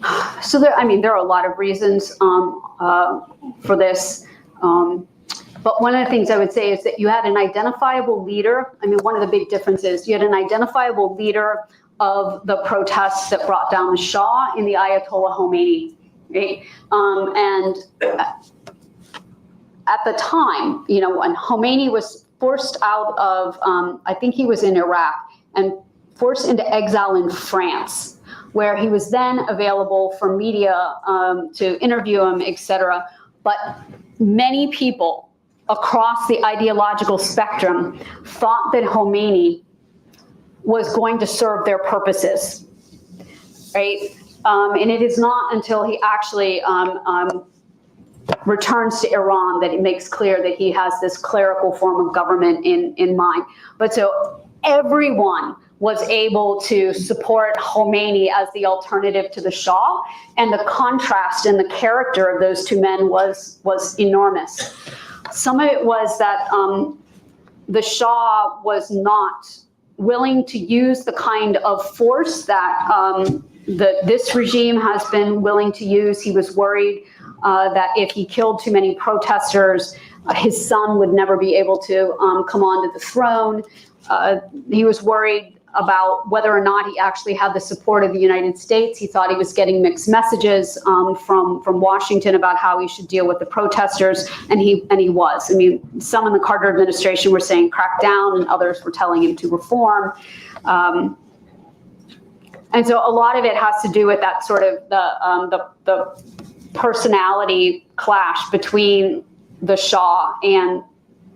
Speaker 12: not?
Speaker 3: So there are a lot of reasons for this. But one of the things I would say is that you had an identifiable leader. I mean, one of the big differences, you had an identifiable leader of the protests that brought down the Shah in the Ayatollah Khamenei, right? And at the time, when Khomeini was forced out of, I think he was in Iraq, and forced into exile in France, where he was then available for media to interview him, etc. But many people across the ideological spectrum thought that Khomeini was going to serve their purposes, right? And it is not until he actually returns to Iran that it makes clear that he has this clerical form of government in mind. But so everyone was able to support Khomeini as the alternative to the Shah, and the contrast in the character of those two men was enormous. Some of it was that the Shah was not willing to use the kind of force that this regime has been willing to use. He was worried that if he killed too many protesters, his son would never be able to come onto the throne. He was worried about whether or not he actually had the support of the United States. He thought he was getting mixed messages from Washington about how he should deal with the protesters, and he was. I mean, some in the Carter administration were saying crack down, and others were telling him to reform. And so a lot of it has to do with that sort of the personality clash between the Shah and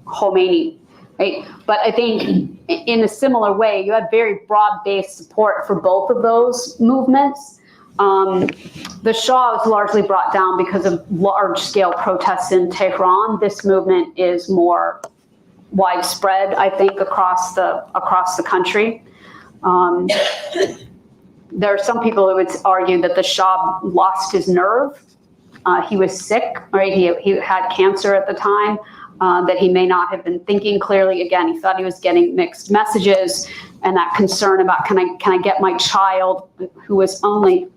Speaker 3: Khomeini, right? But I think in a similar way, you had very broad-based support for both of those movements. The Shah was largely brought down because of large-scale protests in Tehran. This movement is more widespread, I think, across the country. There are some people who would argue that the Shah lost his nerve. He was sick, right? He had cancer at the time, that he may not have been thinking clearly. Again, he thought he was getting mixed messages, and that concern about can I get my child, who was only,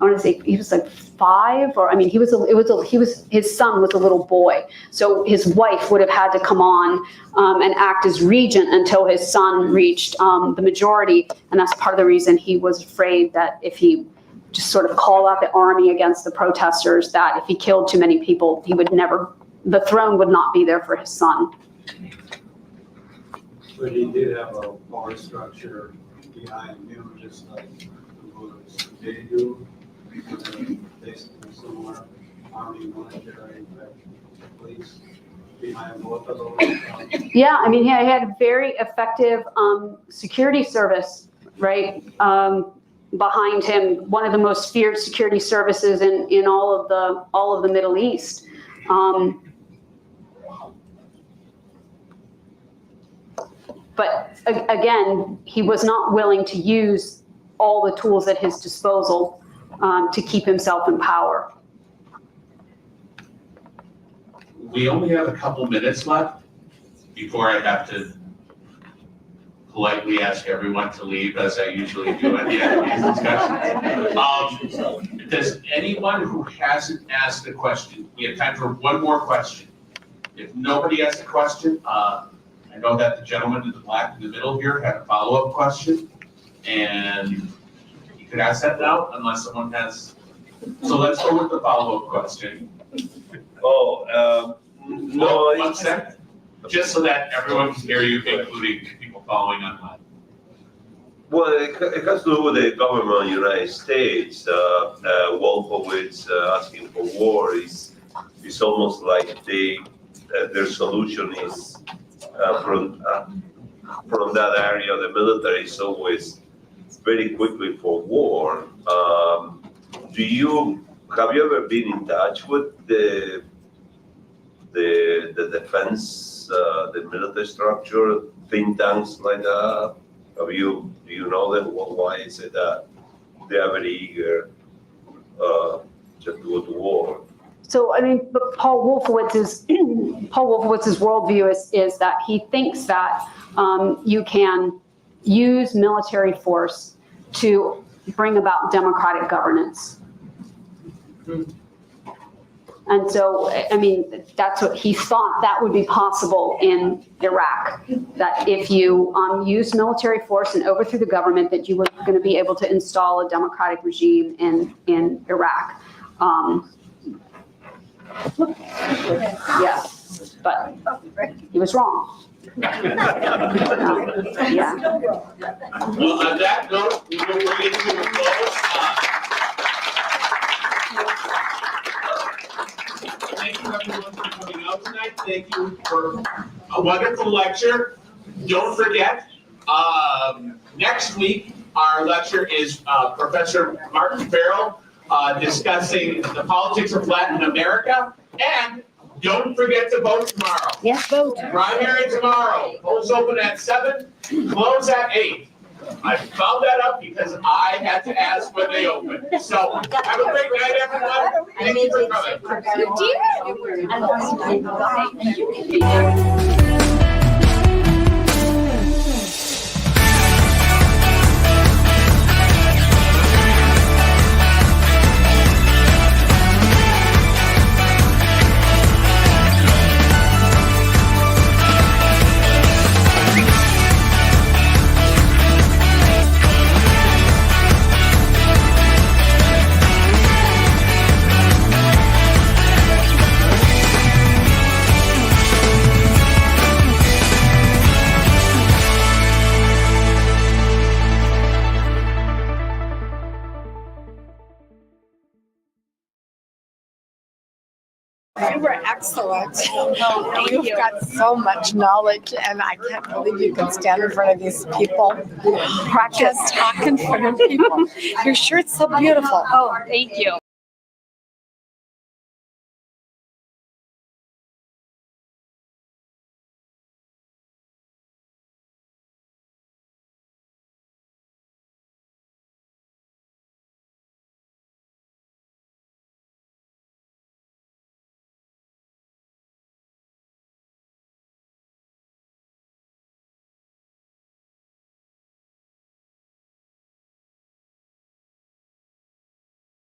Speaker 3: I want to say he was like 5, or I mean his son was a little boy, so his wife would have had to come on and act as regent until his son reached the majority, and that's part of the reason he was afraid that if he just sort of called out the army against the protesters, that if he killed too many people, the throne would not be there for his son.
Speaker 12: But he did have a power structure behind him, just like they do. Basically similar army, military, police behind both of those.
Speaker 3: Yeah, I mean, he had a very effective security service, right, behind him. One of the most feared security services in all of the Middle East. But again, he was not willing to use all the tools at his disposal to keep himself in power.
Speaker 5: We only have a couple minutes left before I have to politely ask everyone to leave, as I usually do at the end of these discussions. Does anyone who hasn't asked a question, we have time for one more question. If nobody has a question, I know that the gentleman in the black in the middle here had a follow-up question, and you could ask that now unless someone has. So let's go with the follow-up question.
Speaker 8: No.
Speaker 5: One second, just so that everyone can hear you, including people following online.
Speaker 8: Well, it has to do with the government of the United States. Wolfowitz asking for war is almost like their solution is from that area. The military is always very quickly for war. Have you ever been in touch with the defense, the military structure, think tanks like that? Do you know them? Why is it that they are very eager just to go to war?
Speaker 3: So, I mean, but Paul Wolfowitz's worldview is that he thinks that you can use military force to bring about democratic governance. And so, I mean, that's what he thought that would be possible in Iraq, that if you used military force and overthrew the government, that you were going to be able to install a democratic regime in Iraq. Yeah, but he was wrong. Yeah.
Speaker 5: Well, on that note, we will bring it to a close. Thank you everyone for coming out tonight. Thank you for a wonderful lecture. Don't forget, next week, our lecture is Professor Martin Farrell discussing the politics of Latin America. And don't forget to vote tomorrow.
Speaker 3: Yes, vote.
Speaker 5: Primary tomorrow. Polls open at 7, close at 8. I found that out because I had to ask when they open. So have a great night, everyone. Thank you for coming.
Speaker 13: You were excellent. You've got so much knowledge, and I can't believe you can stand in front of these people, practice talk in front of people. Your shirt's so beautiful.
Speaker 3: Oh, thank you.